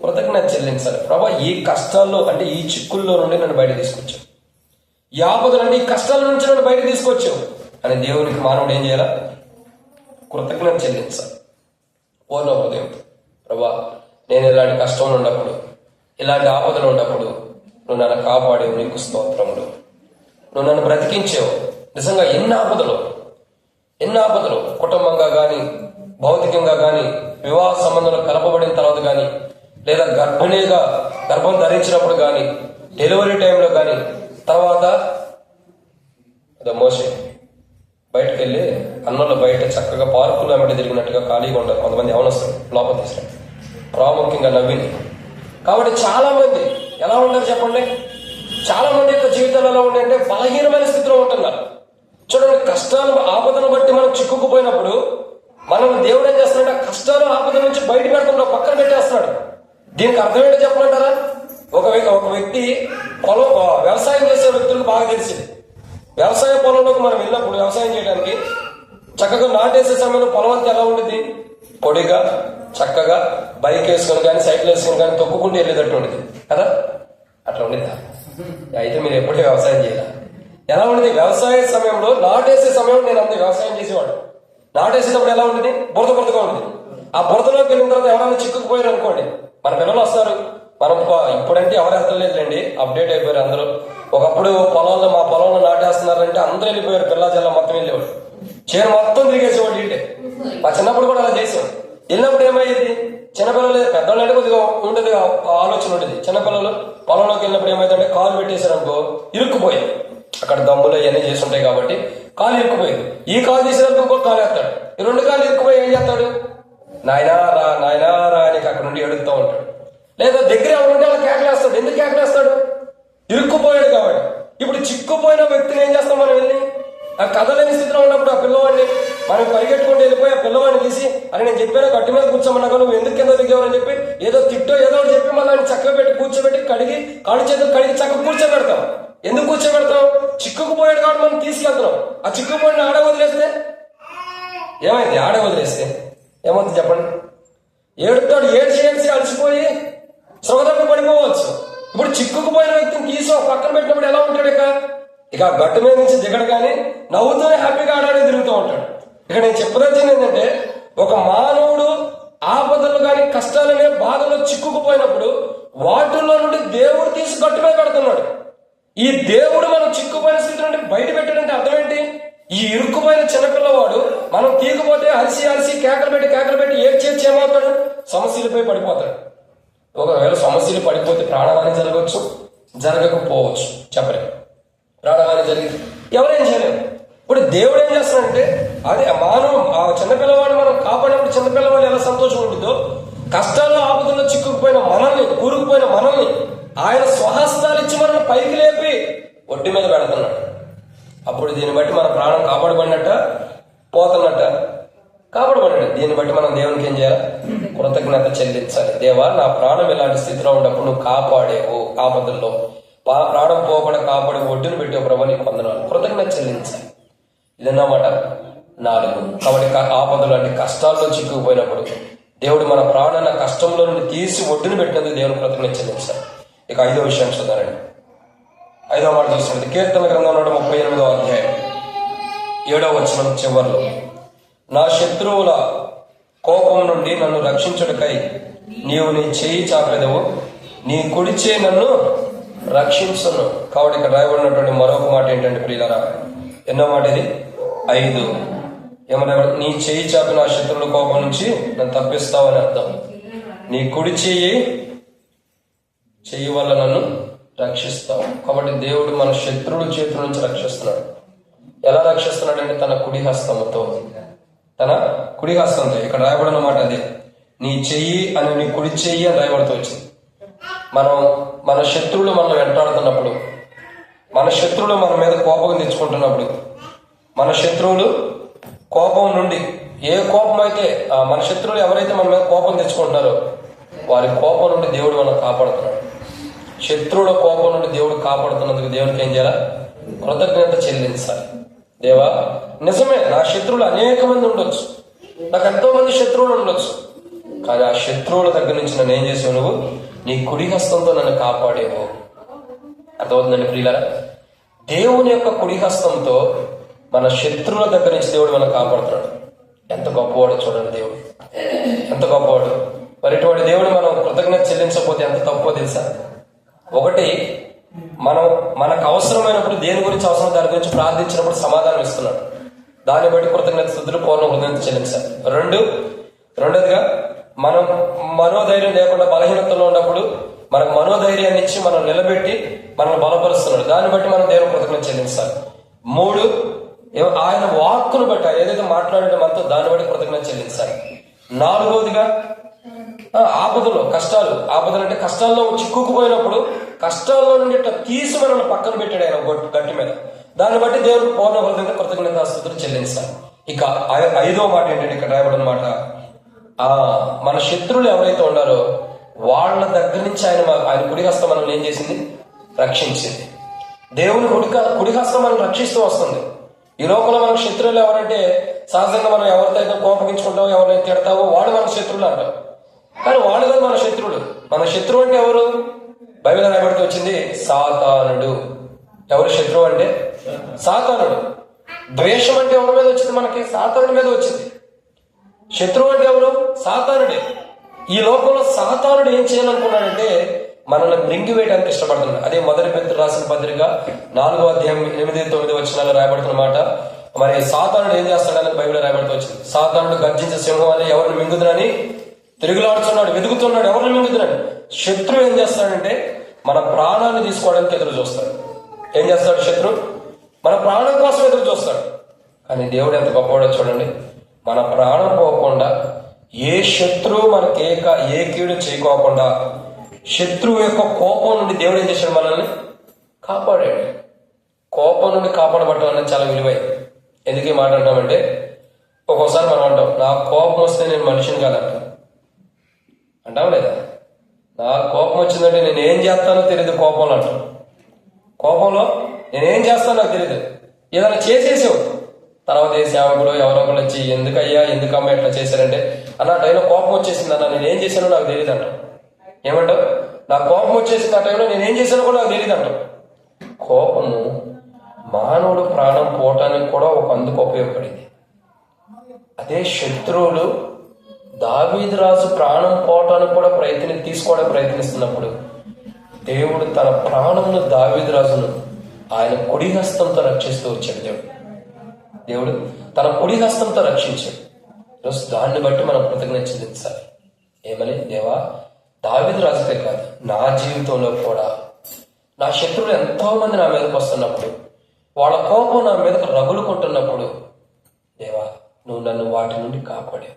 కృతజ్ఞత చెల్లించాలి. ప్రభా ఈ కష్టాల్లో అంటే ఈ చిక్కుల్లో నుండి నన్ను బయట తీసుకొచ్చావు, ఈ ఆపదలు అంటే ఈ కష్టాల నుంచి నన్ను బయట తీసుకొచ్చావు అని దేవునికి మానవుడు ఏం చేయాలా? కృతజ్ఞత చెల్లించాలి పూర్ణ హృదయంతో. ప్రభా నేను ఇలాంటి కష్టంలో ఉన్నప్పుడు, ఇలాంటి ఆపదలు ఉన్నప్పుడు నువ్వు నన్ను కాపాడేవు, నీకు స్తోత్రములు. నువ్వు నన్ను బ్రతికించావు. నిజంగా ఎన్ని ఆపదలు కుటుంబంగా కానీ, భౌతికంగా కానీ, వివాహ సంబంధంలో కలపబడిన తర్వాత కానీ, లేదా గర్భం ధరించినప్పుడు కానీ, డెలివరీ టైంలో కానీ, తర్వాత మోసే బయటకు వెళ్ళి అన్నంలో బయట చక్కగా పార్కులు వెంట తిరిగినట్టుగా ఖాళీగా ఉంటారు కొంతమంది. యవనస్తులు లోపల తీసుకుని ప్రాముఖ్యంగా నవ్వింది. కాబట్టి చాలా మంది ఎలా ఉంటారు చెప్పండి? చాలా మంది యొక్క జీవితాలు ఎలా ఉంటాయంటే బలహీనమైన స్థితిలో ఉంటున్నారు. చూడండి, కష్టాలు ఆపదను బట్టి మనం చిక్కుకుపోయినప్పుడు మనం దేవుడు ఏం చేస్తున్నాడు? కష్టాలు ఆపద నుంచి బయట పెడుతున్నాడు, పక్కన పెట్టేస్తున్నాడు. దీనికి అర్థం ఏంటో చెప్పమంటారా? ఒక వ్యక్తి వ్యవసాయం చేసే వ్యక్తులకు బాగా తెలిసింది. వ్యవసాయ పొలంలోకి మనం వెళ్ళినప్పుడు వ్యవసాయం చేయడానికి చక్కగా నాటేసే సమయంలో పొలం అంతా ఎలా ఉండేది? పొడిగా చక్కగా బైక్ వేసుకొని కానీ, సైకిల్ వేసుకొని కానీ తొక్కుకుంటూ వెళ్ళేటట్టు ఉండేది కదా. అట్లా ఉండిద్దా? అయితే మీరు ఎప్పుడూ వ్యవసాయం చేయాలి. ఎలా ఉండేది? వ్యవసాయ సమయంలో నాటేసే సమయంలో నేను అంత వ్యవసాయం చేసేవాడు. నాటేసేటప్పుడు ఎలా ఉండేది? బురదగా ఉండేది. ఆ బురదలోకి వెళ్ళిన తర్వాత ఎవరైనా చిక్కుకుపోయారు అనుకోండి, మన పిల్లలు వస్తారు. మనం ఇప్పుడంటే ఎవరు వెళ్తలేదులేండి, అప్డేట్ అయిపోయారు అందరూ. ఒకప్పుడు పొలంలో, మా పొలంలో నాటేస్తున్నారంటే అందరూ వెళ్ళిపోయారు, పిల్ల జిల్లా మొత్తం వెళ్ళేవాడు, చేను మొత్తం తిరిగేసేవాడు. ఇంటే మా చిన్నప్పుడు కూడా అలా చేసాం. వెళ్ళినప్పుడు ఏమయ్యేది? చిన్నపిల్లలు, పెద్దవాళ్ళు అంటే కొద్దిగా ఉండేది ఆలోచన ఉండేది. చిన్నపిల్లలు పొలంలోకి వెళ్ళినప్పుడు ఏమైందంటే కాలు పెట్టేశారనుకో ఇరుక్కుపోయింది. అక్కడ దమ్ములు ఇవన్నీ చేసి ఉంటాయి కాబట్టి కాలు ఇరుక్కుపోయింది. ఈ కాలు తీసేటప్పుడు ఇంకో కాలు వేస్తాడు. ఈ రెండు కాలు ఇరుక్కుపోయి ఏం చేస్తాడు? నాయనా రా అని అక్కడ నుండి ఎడుగుతూ ఉంటాడు. లేదా దగ్గర ఎవరుంటే అలా కేకలేస్తాడు. ఎందుకు కేకలేస్తాడు? ఇరుక్కుపోయాడు కాబట్టి. ఇప్పుడు చిక్కుపోయిన వ్యక్తిని ఏం చేస్తాం మనం? వెళ్ళి ఆ కథలేని స్థితిలో ఉన్నప్పుడు ఆ పిల్లవాడిని మనం పరిగెట్టుకుంటూ వెళ్ళిపోయి ఆ పిల్లవాడిని తీసి, అని నేను చెప్పాను గట్టి మీద కూర్చోమన్నా, నువ్వు ఎందుకు కింద దిగేవని చెప్పి ఏదో తిట్టో ఏదో చెప్పి మళ్ళీ చక్కగా పెట్టి కూర్చోబెట్టి కడిగి కాళ్ళు చేతులు కడిగి చక్కగా కూర్చోబెడతాం. ఎందుకు కూర్చోబెడతాం? చిక్కుకుపోయాడు కాబట్టి మనం తీసుకెళ్తాం. ఆ చిక్కుపోయిన ఆడ వదిలేస్తే ఏమైంది? ఆడ వదిలేస్తే ఏమవుతుంది చెప్పండి? ఏడుతాడు. ఏడ్చి అలసిపోయి శ్రమదప్ప పడిపోవచ్చు. ఇప్పుడు చిక్కుకుపోయిన వ్యక్తిని తీసి పక్కన పెట్టినప్పుడు ఎలా ఉంటాడు? ఇక గట్టు మీద నుంచి దిగడు కానీ నవ్వుతూనే హ్యాపీగా ఆడాడే తిరుగుతూ ఉంటాడు. ఇక నేను చెప్పదచ్చింది ఏంటంటే, ఒక మానవుడు ఆపదలు కానీ కష్టాలనే బాధలో చిక్కుకుపోయినప్పుడు వాటిల్లో నుండి దేవుడు తీసి గట్టు మీద పెడుతున్నాడు. ఈ దేవుడు మనం చిక్కుపోయిన స్థితి నుండి బయట పెట్టాడంటే అర్థం ఏంటి? ఈ ఇరుక్కుపోయిన చిన్నపిల్లవాడు మనం తీయకపోతే అరిసి కేకలు పెట్టి ఏడ్చేసి ఏమవుతాడు? సమస్యలపై పడిపోతాడు. ఒకవేళ సమస్యలు పడిపోతే ప్రాణహాని జరగవచ్చు, జరగకపోవచ్చు, చెప్పలేము. ప్రాణహాని జరిగింది ఎవరేం చేయలేము. ఇప్పుడు దేవుడు ఏం చేస్తాడంటే, అదే మానవం ఆ చిన్నపిల్లవాడిని మనం కాపాడినప్పుడు చిన్నపిల్లవాడు ఎలా సంతోషం ఉంటుందో, కష్టాల్లో ఆపదల్లో చిక్కుకుపోయిన మనల్ని, కూరుకుపోయిన మనల్ని ఆయన స్వహస్తాలు ఇచ్చి మనల్ని పైకి లేపి ఒడ్డు మీద పెడుతున్నాడు. అప్పుడు దీన్ని బట్టి మన ప్రాణం కాపాడబడినట్ట, పోతున్నట్ట? కాపాడబడ్డాడు. దీన్ని బట్టి మనం దేవునికి ఏం చేయాలి? కృతజ్ఞత చెల్లించాలి. దేవా, నా ప్రాణం ఇలాంటి స్థితిలో ఉన్నప్పుడు నువ్వు కాపాడేవు, ఆపదల్లో ప్రాణం పోకుండా కాపాడే ఒడ్డును పెట్టే ప్రభు నీకు వందనాలు, కృతజ్ఞత చెల్లించాలి. ఇదన్నమాట 4. కాబట్టి ఆపదలు అంటే కష్టాల్లో చిక్కుకుపోయినప్పుడు దేవుడు మన ప్రాణాన్ని కష్టంలో నుండి తీసి ఒడ్డును పెట్టినందుకు దేవుని కృతజ్ఞత చెల్లించాలి. ఇక 5వ విషయం చూద్దానండి. 5వ మాట చూస్తున్నది కీర్తన గ్రంథం 138వ అధ్యాయం 7వ వచనం చివరిలో, నా శత్రువుల కోపం నుండి నన్ను రక్షించుటకై నీవు నీ చేయి చాపెదవు, నీ కుడిచే నన్ను రక్షించును. కాబట్టి ఇక్కడ రాయబడినటువంటి మరొక మాట ఏంటంటే ప్రియులారా, ఎన్నో మాట ఇది? 5. ఏమన్నా? నీ చేయి చాపి నా శత్రువుల కోపం నుంచి నన్ను తప్పిస్తావని అర్థం. నీ కుడి చెయ్యి వల్ల నన్ను రక్షిస్తావు. కాబట్టి దేవుడు మన శత్రువుల చేతుల నుంచి రక్షిస్తున్నాడు. ఎలా రక్షిస్తున్నాడంటే తన కుడి హస్తంతో. ఇక్కడ రాయబడిన మాట అదే, నీ చెయ్యి అని, నీ కుడి చెయ్యి అని రాయబడుతూ వచ్చింది. మన శత్రువులు మనం వెంటాడుతున్నప్పుడు, మన శత్రువులు మన మీద కోపం తెచ్చుకుంటున్నప్పుడు, మన శత్రువులు కోపం నుండి, ఏ కోపం అయితే మన శత్రువులు ఎవరైతే మన మీద కోపం తెచ్చుకుంటున్నారో వారి కోపం నుండి దేవుడు మనం కాపాడుతున్నాడు. శత్రువుల కోపం నుండి దేవుడు కాపాడుతున్నందుకు దేవునికి ఏం చేయాలి? కృతజ్ఞత చెల్లించాలి. దేవా, నిజమే నా శత్రువులు అనేక మంది ఉండొచ్చు, నాకు ఎంతో మంది శత్రువులు ఉండొచ్చు, కానీ ఆ శత్రువుల దగ్గర నుంచి నన్ను ఏం చేసావు? నువ్వు నీ కుడి హస్తంతో నన్ను కాపాడేవు. అర్థమవుతుందండి ప్రియులారా? దేవుని యొక్క కుడి హస్తంతో మన శత్రువుల దగ్గర నుంచి దేవుడు మనం కాపాడుతున్నాడు. ఎంత గొప్పవాడు చూడండి దేవుడు, ఎంత గొప్పవాడు. మరి ఇటువంటి దేవుడు మనం కృతజ్ఞత చెల్లించకపోతే ఎంత తప్పో తెలుసా? ఒకటి, మనకు అవసరమైనప్పుడు దేని గురించి అవసరం దాని గురించి ప్రార్థించినప్పుడు సమాధానం ఇస్తున్నాడు, దాన్ని బట్టి కృతజ్ఞత స్థుతులు పూర్ణ కృతజ్ఞత చెల్లించాలి. రెండోదిగా మనం మనోధైర్యం లేకుండా బలహీనతలో ఉన్నప్పుడు మనకు మనోధైర్యాన్ని ఇచ్చి మనం నిలబెట్టి మనల్ని బలపరుస్తున్నాడు, దాన్ని బట్టి మనం దేవుని కృతజ్ఞత చెల్లించాలి. 3, ఆయన వాక్కును బట్టి ఏదైతే మాట్లాడడం మనతో దాన్ని బట్టి కృతజ్ఞత చెల్లించాలి. 4వదిగా ఆపదలు అంటే కష్టాల్లో చిక్కుకుపోయినప్పుడు కష్టాల్లో నుండి తీసి మనల్ని పక్కన పెట్టాడు ఆయన గట్టి మీద, దాన్ని బట్టి దేవుడు పూర్ణ కృతజ్ఞతాస్తుతులు చెల్లించాలి. ఇక 5వ మాట ఏంటంటే ఇక్కడ రాయబడిన మాట, మన శత్రువులు ఎవరైతే ఉన్నారో వాళ్ళ దగ్గర నుంచి ఆయన కుడి హస్తం మనల్ని ఏం చేసింది? రక్షించింది. దేవుని కుడి హస్తం మనం రక్షిస్తూ వస్తుంది. ఈ లోకంలో మనకు శత్రువులు ఎవరంటే సహజంగా మనం ఎవరితో అయితే కోపగించుకుంటామో, ఎవరైతే తిడతామో వాడు మన శత్రువులు అంటాం. కానీ వాడు కాదు మన శత్రువులు. మన శత్రువు అంటే ఎవరు? బైబిల్ రాయబడుతూ వచ్చింది సాతానుడు. ఎవరు శత్రువు అంటే? సాతానుడు. ద్వేషం అంటే ఎవరి మీద వచ్చింది? మనకి సాతానుడి మీద వచ్చింది. శత్రువు అంటే ఎవరు? సాతానుడే. ఈ లోకంలో సాతానుడు ఏం చేయాలనుకున్నాడంటే మనల్ని మృంగివేయడానికి ఇష్టపడుతున్నాడు. అదే మొదటి పేతురు రాసిన పత్రిక 4వ అధ్యాయం 8-9 వచనాల్లో రాయబడుతున్న మాట. మరి సాతానుడు ఏం చేస్తాడని బైబిల్ రాయబడుతూ వచ్చింది. సాతానుడు గర్జించే సింహం అని ఎవరిని మింగుదునని తిరుగులాడుతున్నాడు, వెతుకుతున్నాడు ఎవరిని మింగుతున్నాడు. శత్రువు ఏం చేస్తాడంటే మన ప్రాణాన్ని తీసుకోవడానికి ఎదురు చూస్తాడు. ఏం చేస్తాడు శత్రువు? మన ప్రాణం కోసం ఎదురు చూస్తాడు. కానీ దేవుడు ఎంత గొప్పవాడో చూడండి. మన ప్రాణం పోకుండా ఏ శత్రువు మనకి ఏ కీడు చేయకోకుండా శత్రువు యొక్క కోపం నుండి దేవుడు ఏం చేశాడు? మనల్ని కాపాడాడు. కోపం నుండి కాపాడబడటం అనేది చాలా విలువైంది. ఎందుకు ఈ మాట అంటామంటే ఒక్కోసారి మనం అంటాం, నా కోపం వస్తే నేను మనిషిని కాదంటాం. అంటాం లేదా? నా కోపం వచ్చిందంటే నేను ఏం చేస్తానో తెలియదు కోపంలో అంటాం. కోపంలో నేనేం చేస్తానో నాకు తెలియదు. ఏదైనా చేసేసావు, తర్వాత ఏ సేవకుడు ఎవరో ఒకళ్ళు వచ్చి ఎందుకయ్యా ఎందుకమ్మా ఎట్లా చేశారంటే అన్న టైంలో కోపం వచ్చేసింది అన్న, నేనేం చేశానో నాకు తెలియదు అంటాం. ఏమంటావు? నా కోపం వచ్చేసింది ఆ టైంలో నేనేం చేశానో కూడా నాకు తెలియదు అంటాం. కోపము మానవుడు ప్రాణం పోవటానికి కూడా ఒక అందుకు ఉపయోగపడింది. అదే శత్రువులు దావీదు రాజు ప్రాణం పోవటానికి కూడా తీసుకోవడానికి ప్రయత్నిస్తున్నప్పుడు దేవుడు తన ప్రాణంను దావీదు రాజును ఆయన కుడి హస్తంతో రక్షిస్తూ వచ్చాడు. దేవుడు తన కుడి హస్తంతో రక్షించాడు. ఈరోజు దాన్ని బట్టి మనం కృతజ్ఞత చెల్లించాలి. ఏమని? దేవా, దావీదు రాజుకే కాదు నా జీవితంలో కూడా నా శత్రువులు ఎంతో మంది నా మీదకి వస్తున్నప్పుడు, వాళ్ళ కోపం నా మీదకు రగులుకుంటున్నప్పుడు, దేవా నువ్వు నన్ను వాటి నుండి కాపాడావు.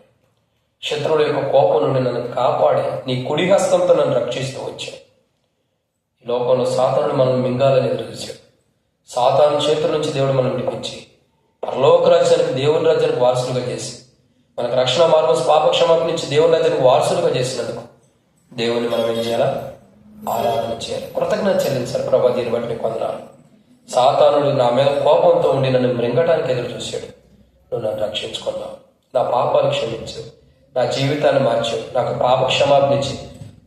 శత్రువుల యొక్క కోపం నుండి నన్ను కాపాడి నీ కుడి హస్తంతో నన్ను రక్షిస్తూ వచ్చావు. ఈ లోకంలో సాతానుడు మనం మింగాలని ఎదురు చూశాడు. సాతాను చేతుల నుంచి దేవుడు మనం విడిపించి పరలోక రాజ్యానికి దేవుని రాజ్యానికి వారసులుగా చేసి మనకు రక్షణ మార్గం పాప క్షమాపణ నుంచి దేవుని రాజ్యానికి వారసులుగా చేసినందుకు దేవుని మనం ఏం చేయాలా? ఆరాధన చేయాలి, కృతజ్ఞత చెల్లించాలి. ప్రభా, దీన్ని బట్టి నీకు వందనాలు. సాతానుడు నా మీద కోపంతో ఉండి నన్ను మృంగటానికి ఎదురు చూశాడు. నువ్వు నన్ను రక్షించుకున్నావు, నా పాపాలు క్షమించు, నా జీవితాన్ని మార్చావు, నాకు పాప క్షమాపణ ఇచ్చి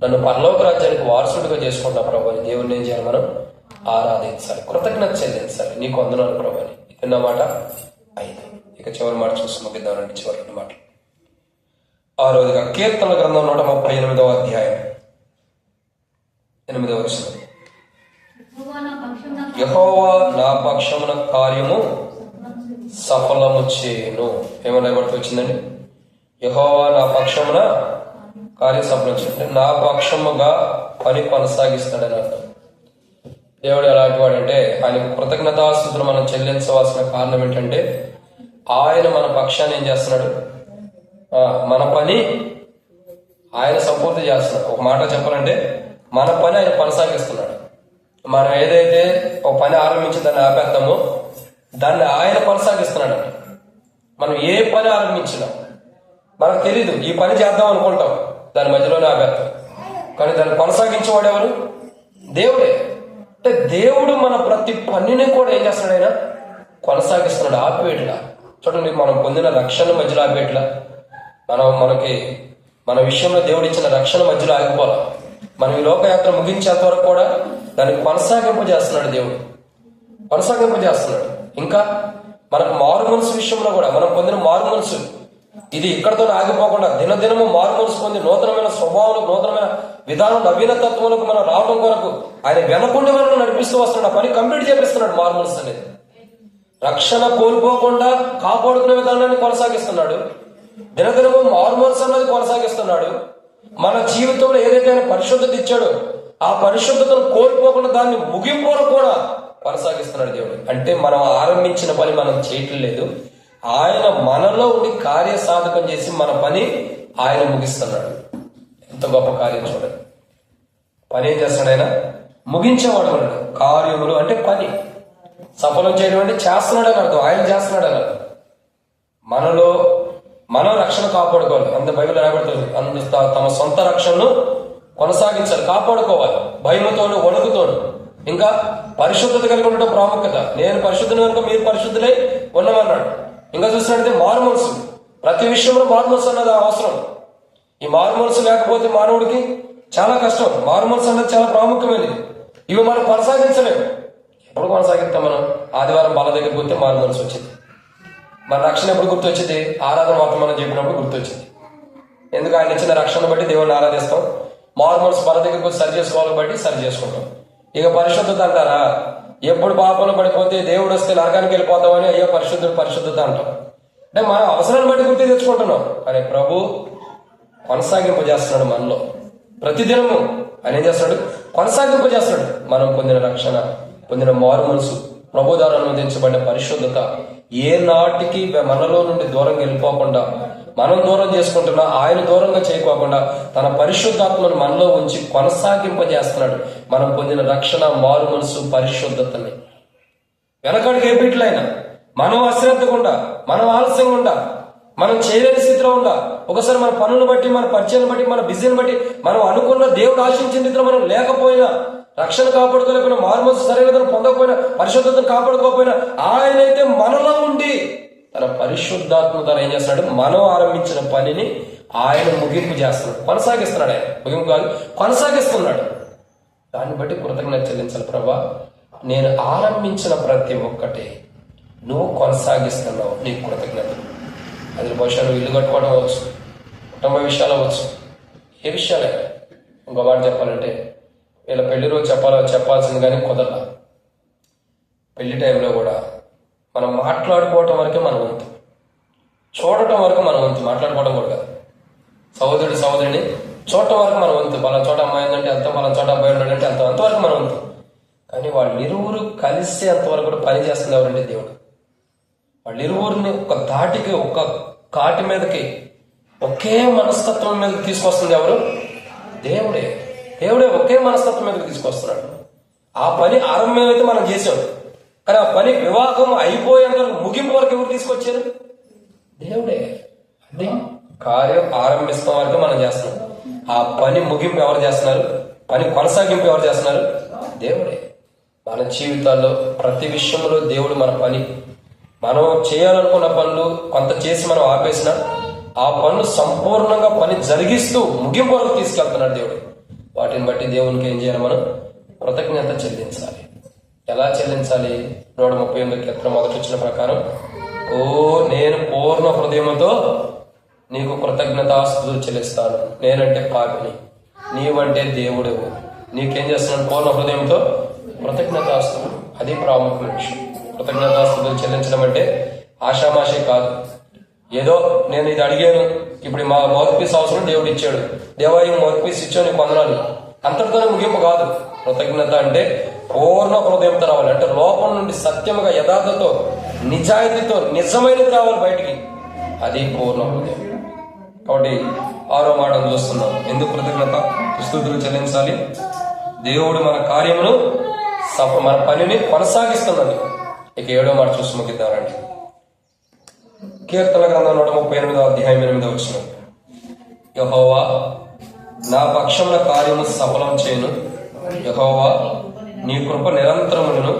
నన్ను పరలోక రాజ్యానికి వారసుడిగా చేసుకున్నా ప్రభా. దేవుడిని ఏం చేయాలి? మనం ఆరాధించాలి, కృతజ్ఞత చెల్లించాలి. నీకు వందనాలు ప్రభా. విన్న మాట 5. ఇక చివరి మాట చూసి ముగిద్దామండి. చివరి 2 మాటలు. 6వదిగా కీర్తనల గ్రంథం 138వ అధ్యాయం 8వ వచనం. యెహోవా నా పక్షమున కార్యము సఫలము చేయును. ఏమన్నా ఎవరితో వచ్చిందండి? యెహోవా నా పక్షమున కార్యం సఫలం చేయండి. నా పక్షముగా పని కొనసాగిస్తాడని అర్థం. దేవుడు ఎలాంటి వాడంటే ఆయన కృతజ్ఞతాస్తుతులు మనం చెల్లించవలసిన కారణం ఏంటంటే ఆయన మన పక్షాన్ని ఏం చేస్తున్నాడు? మన పని ఆయన సంపూర్తి చేస్తున్నాడు. ఒక మాట చెప్పాలంటే మన పని ఆయన కొనసాగిస్తున్నాడు. మనం ఏదైతే ఒక పని ఆరంభించి దాన్ని ఆపేద్దామో దాన్ని ఆయన కొనసాగిస్తున్నాడు. మనం ఏ పని ఆరంభించినా మనకు తెలీదు, ఈ పని చేద్దాం అనుకుంటాం, దాని మధ్యలోనే ఆపేద్దాం. కానీ దాన్ని కొనసాగించేవాడు ఎవరు? దేవుడే. అంటే దేవుడు మన ప్రతి పనిని కూడా ఏం చేస్తున్నాడు? ఆయన కొనసాగిస్తున్నాడు, ఆపేట్లా. చూడండి, మనం పొందిన రక్షణ మధ్యలో ఆపేట్లా. మన విషయంలో దేవుడు ఇచ్చిన రక్షణ మధ్యలో ఆగిపోవాలి. మనం ఈ లోకయాత్ర ముగించేంత వరకు కూడా దాన్ని కొనసాగింపజేస్తున్నాడు. దేవుడు కొనసాగింపజేస్తున్నాడు. ఇంకా మనకు మారు మనసు విషయంలో కూడా మనం పొందిన మారు మనసు ఇది ఇక్కడతో ఆగిపోకుండా దినదినము మారు మనసు పొంది నూతనమైన స్వభావం, నూతనమైన విధానం, నవీనతత్వాలకు మనం రావడం కొరకు ఆయన వెనకుండి మనం నడిపిస్తూ వస్తున్నాడు. ఆ పని కంప్లీట్ చేపిస్తున్నాడు. మారు మనసు అనేది రక్షణ కోల్పోకుండా కాపాడుకునే విధానాన్ని కొనసాగిస్తున్నాడు. దినదినము మారు మనసు అన్నది కొనసాగిస్తున్నాడు. మన జీవితంలో ఏదైతే ఆయన పరిశుద్ధత ఇచ్చాడో ఆ పరిశుద్ధతను కోల్పోకుండా దాన్ని ముగింపు వరకు కూడా కొనసాగిస్తున్నాడు దేవుడు. అంటే మనం ఆరంభించిన పని మనం చేయటం లేదు, ఆయన మనలో ఉండి కార్యసాధకం చేసి మన పని ఆయన ముగిస్తున్నాడు. ఎంత గొప్ప కార్యం చూడండి. పని ఏం చేస్తాడు? ఆయన ముగించేవాడు. అన్నాడు కార్యములు అంటే పని సఫలం చేయడం అంటే చేస్తున్నాడు అని అర్థం. ఆయన చేస్తున్నాడు అని అర్థం. మనలో మనం రక్షణ కాపాడుకోవాలి. అంత బైబిల్ రాయబడుతుంది. తమ సొంత రక్షణను కొనసాగించాలి, కాపాడుకోవాలి, భయముతోను వణుకుతోను. ఇంకా పరిశుద్ధత కలిగి ఉండటం ప్రాముఖ్యత. నేను పరిశుద్ధుని కనుక మీరు పరిశుద్ధులై ఉండమన్నాడు. ఇంకా చూసినట్లయితే మారు మనసు, ప్రతి విషయంలో మారు మనసు అన్నది అవసరం. ఈ మారు మనసు లేకపోతే మానవుడికి చాలా కష్టం. మారుమనసు అన్నది చాలా ప్రాముఖ్యమైనది. ఇవి మనం కొనసాగించలేము. ఎప్పుడు కొనసాగిస్తాం మనం? ఆదివారం బాల దగ్గరికి పోతే మారుమనసు వచ్చింది. మన రక్షణ ఎప్పుడు గుర్తొచ్చింది? ఆరాధన వర్తమానం చెప్పినప్పుడు గుర్తొచ్చింది. ఎందుకు? ఆయన ఇచ్చిన రక్షణ బట్టి దేవుడిని ఆరాధిస్తాం. మారుమనసు బాల దగ్గరికి వచ్చి సరి చేసుకోవాలని బట్టి సరి చేసుకుంటాం. ఇక పరిశుద్ధత అంటారా? ఎప్పుడు పాపంలో పడిపోతే దేవుడు వస్తే నరకానికి వెళ్ళిపోతామని అయ్యో పరిశుద్ధత అంటాం. అంటే మన అవసరాన్ని బట్టి గుర్తు తెచ్చుకుంటున్నాం. కానీ ప్రభు కొనసాగింపజేస్తున్నాడు మనలో. ప్రతిదినము ఆయన ఏం చేస్తున్నాడు? కొనసాగింపజేస్తున్నాడు. మనం పొందిన రక్షణ, పొందిన మారు మనసు, ప్రభు ద్వారా అనుమతించబడిన పరిశుద్ధత ఏ నాటికి మనలో నుండి దూరంగా వెళ్ళిపోకుండా, మనం దూరం చేసుకుంటున్నా ఆయన దూరంగా చేయకోకుండా తన పరిశుద్ధాత్మను మనలో ఉంచి కొనసాగింపజేస్తున్నాడు. మనం పొందిన రక్షణ, మారు మనసు, పరిశుద్ధతని వెనకాడికి ఏ బిడ్డలైనా మనం అశ్రద్ధగా ఉండా, మనం ఆలస్యంగా ఉండా, మనం చేయలేని స్థితిలో ఉందా, ఒకసారి మన పనులను బట్టి, మన పరిచయం బట్టి, మన బిజీని బట్టి, మనం అనుకున్న దేవుడు ఆశించిన రీతిలో మనం లేకపోయినా, రక్షణ కాపాడుకోలేకపోయినా, మారుమనసు సరైనదని పొందకపోయినా, పరిశుద్ధతను కాపాడుకోకపోయినా, ఆయనైతే మనలో ఉండి తన పరిశుద్ధాత్మ ద్వారా ఏం చేస్తున్నాడు? మనం ఆరంభించిన పనిని ఆయన ముగింపు చేస్తున్నాడు, కొనసాగిస్తున్నాడు. ఆయన ముగింపు కాదు, కొనసాగిస్తున్నాడు. దాన్ని బట్టి కృతజ్ఞత చెల్లించాలి. ప్రభా, నేను ఆరంభించిన ప్రతి ఒక్కటి నువ్వు కొనసాగిస్తున్నావు, నీకు కృతజ్ఞతలు. అది బహుశా నువ్వు ఇల్లు కట్టుకోవడం అవ్వచ్చు, కుటుంబ విషయాలు అవ్వచ్చు, ఏ విషయాలైనా. ఇంకో మాట చెప్పాలంటే, వీళ్ళ పెళ్లి రోజు చెప్పాల్సింది కానీ కుదరలా. పెళ్లి టైంలో కూడా మనం మాట్లాడుకోవటం వరకే మన వంతు, చూడటం వరకు మన వంతు, మాట్లాడుకోవడం కూడా కాదు. సహోదరుడిని చూడటం వరకు మన వంతు. పలానా చోట అమ్మాయి ఉందంటే అంత, పలానా చోట అబ్బాయి ఉన్నాడంటే అంత, అంతవరకు మన వంతు. కానీ వాళ్ళిరువురు కలిసి అంతవరకు కూడా పని చేస్తుంది ఎవరంటే దేవుడు. వాళ్ళిరువురిని ఒక ధాటికి, ఒక కాటి మీదకి, ఒకే మనస్తత్వం మీదకి తీసుకొస్తుంది ఎవరు? దేవుడే. దేవుడే ఒకే మనస్తత్వం మీదకి తీసుకొస్తున్నాడు. ఆ పని ఆరంభం అయితే మనం చేసాం, కానీ ఆ పని వివాహం అయిపోయేంత ముగింపు వరకు ఎవరు తీసుకొచ్చారు? దేవుడే. అంటే కార్యం ఆరంభిస్తాం వరకు మనం చేస్తున్నాం, ఆ పని ముగింపు ఎవరు చేస్తున్నారు? పని కొనసాగింపు ఎవరు చేస్తున్నారు? దేవుడే. మన జీవితాల్లో ప్రతి విషయంలో దేవుడు మన పని, మనం చేయాలనుకున్న పనులు కొంత చేసి మనం ఆపేసిన ఆ పనులు సంపూర్ణంగా పని జరిగిస్తూ ముగింపు వరకు తీసుకెళ్తున్నాడు దేవుడు. వాటిని బట్టి దేవునికి ఏం చేయాలి? మనం కృతజ్ఞత చెల్లించాలి. ఎలా చెల్లించాలి? 138 కీర్తన మొదటి వచ్చిన ప్రకారం, ఓ నేను పూర్ణ హృదయంతో నీకు కృతజ్ఞతాస్తుతులు చెల్లిస్తాను. నేనంటే పాపిని, నీవంటే దేవుడవు. నీకేం చేస్తున్నాను? పూర్ణ హృదయంతో కృతజ్ఞతాస్తుతులు. అది ప్రాముఖ్యమైన విషయం. కృతజ్ఞతాస్తుతులు చెల్లించడం అంటే ఆషామాషి కాదు. ఏదో నేను ఇది అడిగాను, ఇప్పుడు మా మౌత్ పీస్ అవసరం, దేవుడు ఇచ్చాడు, దేవా ఈ మౌత్ పీస్ ఇచ్చావు, నీకు వందనాలు, అంతటితోనే ముగింపు కాదు. కృతజ్ఞత అంటే పూర్ణ హృదయంతో రావాలి. అంటే లోపం నుండి సత్యముగా, యథార్థతో, నిజాయితీతో, నిజమైనది రావాలి బయటికి. అది పూర్ణ హృదయం. కాబట్టి 6వ మాటను చూస్తున్నాం. ఎందుకు కృతజ్ఞత స్తుతులు చెల్లించాలి? దేవుడు మన కార్యమును, మన పనిని కొనసాగిస్తున్నది. ఇక 7వ మాట చూసి ముగిద్దామండి. కీర్తన గ్రంథం 138వ అధ్యాయం 8వ వచనం, యెహోవా నా పక్షమున కార్యము సఫలం చేయను, యెహోవా నీ కృప నిరంతరములను,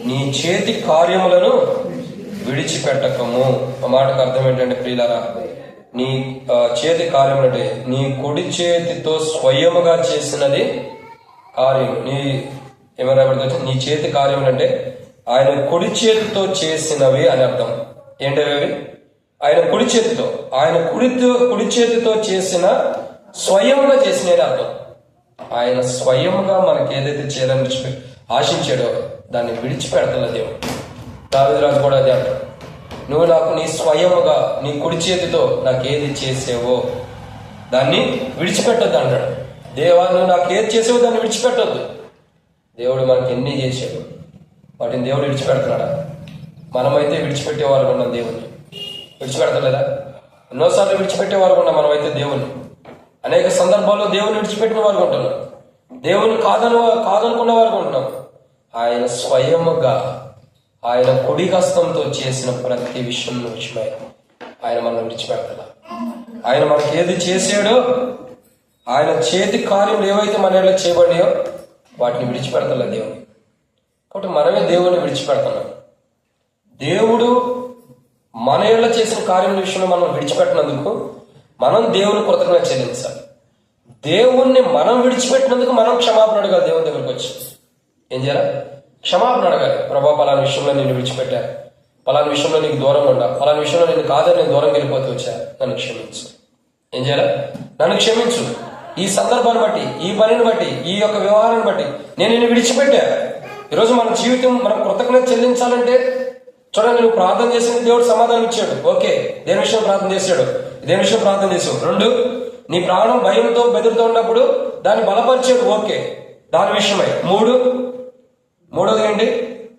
నీ చేతి కార్యములను విడిచిపెట్టకము. ఆ మాటకు అర్థం ఏంటంటే ప్రియులారా, నీ చేతి కార్యములు అంటే నీ కుడి చేతితో స్వయముగా చేసినది కార్యం. నీ చేతి కార్యములు అంటే ఆయన కుడి చేతితో చేసినవి అని అర్థం. ఏంటవి? ఆయన కుడి చేతితో, ఆయన కుడి చేతితో చేసిన, స్వయంగా చేసినది అర్థం. ఆయన స్వయంగా మనకి ఏదైతే చేయాలని ఆశించాడో దాన్ని విడిచిపెడతలే దేవుడు. దావీదు రాజు కూడా అదే అంటాడు, నువ్వు నాకు నీ స్వయముగా, నీ కుడి చేతితో నాకు ఏది చేసేవో దాన్ని విడిచిపెట్టద్దు అంటాడు. దేవా నువ్వు నాకు ఏది చేసేవో దాన్ని విడిచిపెట్టద్దు. దేవుడు మనకి ఎన్ని చేసాడు, వాటిని దేవుడు విడిచిపెడుతున్నాడా? మనమైతే విడిచిపెట్టేవారు ఉన్నాం, దేవుణ్ణి విడిచిపెడతలేదా? ఎన్నోసార్లు విడిచిపెట్టేవారు ఉన్నాం మనమైతే దేవుణ్ణి. అనేక సందర్భాల్లో దేవుని విడిచిపెట్టిన వారు ఉంటున్నాం, దేవుని కాదనుకున్న వారు ఉంటున్నాం. ఆయన స్వయముగా, ఆయన కుడి హస్తంతో చేసిన ప్రతి విషయమై ఆయన మనం విడిచిపెడతా. ఆయన మనకి ఏది చేసాడో, ఆయన చేతి కార్యం ఏవైతే మన ఏళ్ళ చేయబడినాయో వాటిని విడిచిపెడతలే దేవుని. కాబట్టి మనమే దేవుని విడిచిపెడుతున్నాం. దేవుడు మన ఏళ్ళ చేసిన కార్యం విషయంలో మనం విడిచిపెట్టినందుకు మనం దేవుని కృతజ్ఞత చెల్లించాలి. దేవుణ్ణి మనం విడిచిపెట్టినందుకు మనం క్షమాపణ అడగాలి. దేవుని దగ్గరకు వచ్చి ఏం చేయాలి? క్షమాపణ అడగాలి. ప్రభా, పలానా విషయంలో నేను విడిచిపెట్టా, పలానా విషయంలో నీకు దూరంగా ఉండా, పలానా విషయంలో నేను కాదని నేను దూరం వెళ్ళిపోతూ వచ్చా, నన్ను క్షమించు. ఏం చేయాలి? నన్ను క్షమించు. ఈ సందర్భాన్ని బట్టి, ఈ పనిని బట్టి, ఈ యొక్క వ్యవహారాన్ని బట్టి నేను నిన్ను విడిచిపెట్టా. ఈరోజు మన జీవితం మనం కృతజ్ఞత చెల్లించాలంటే చూడండి, నువ్వు ప్రార్థన చేసింది దేవుడు సమాధానం ఇచ్చాడు, ఓకే. దేని విషయం ప్రార్థన చేశాడు, దేని విషయం ప్రార్థన చేసావు. 2, నీ ప్రాణం భయంతో బెదురుతూ ఉన్నప్పుడు దాన్ని బలపరిచాడు, ఓకే, దాని విషయమై. 3, మూడోది ఏంటి?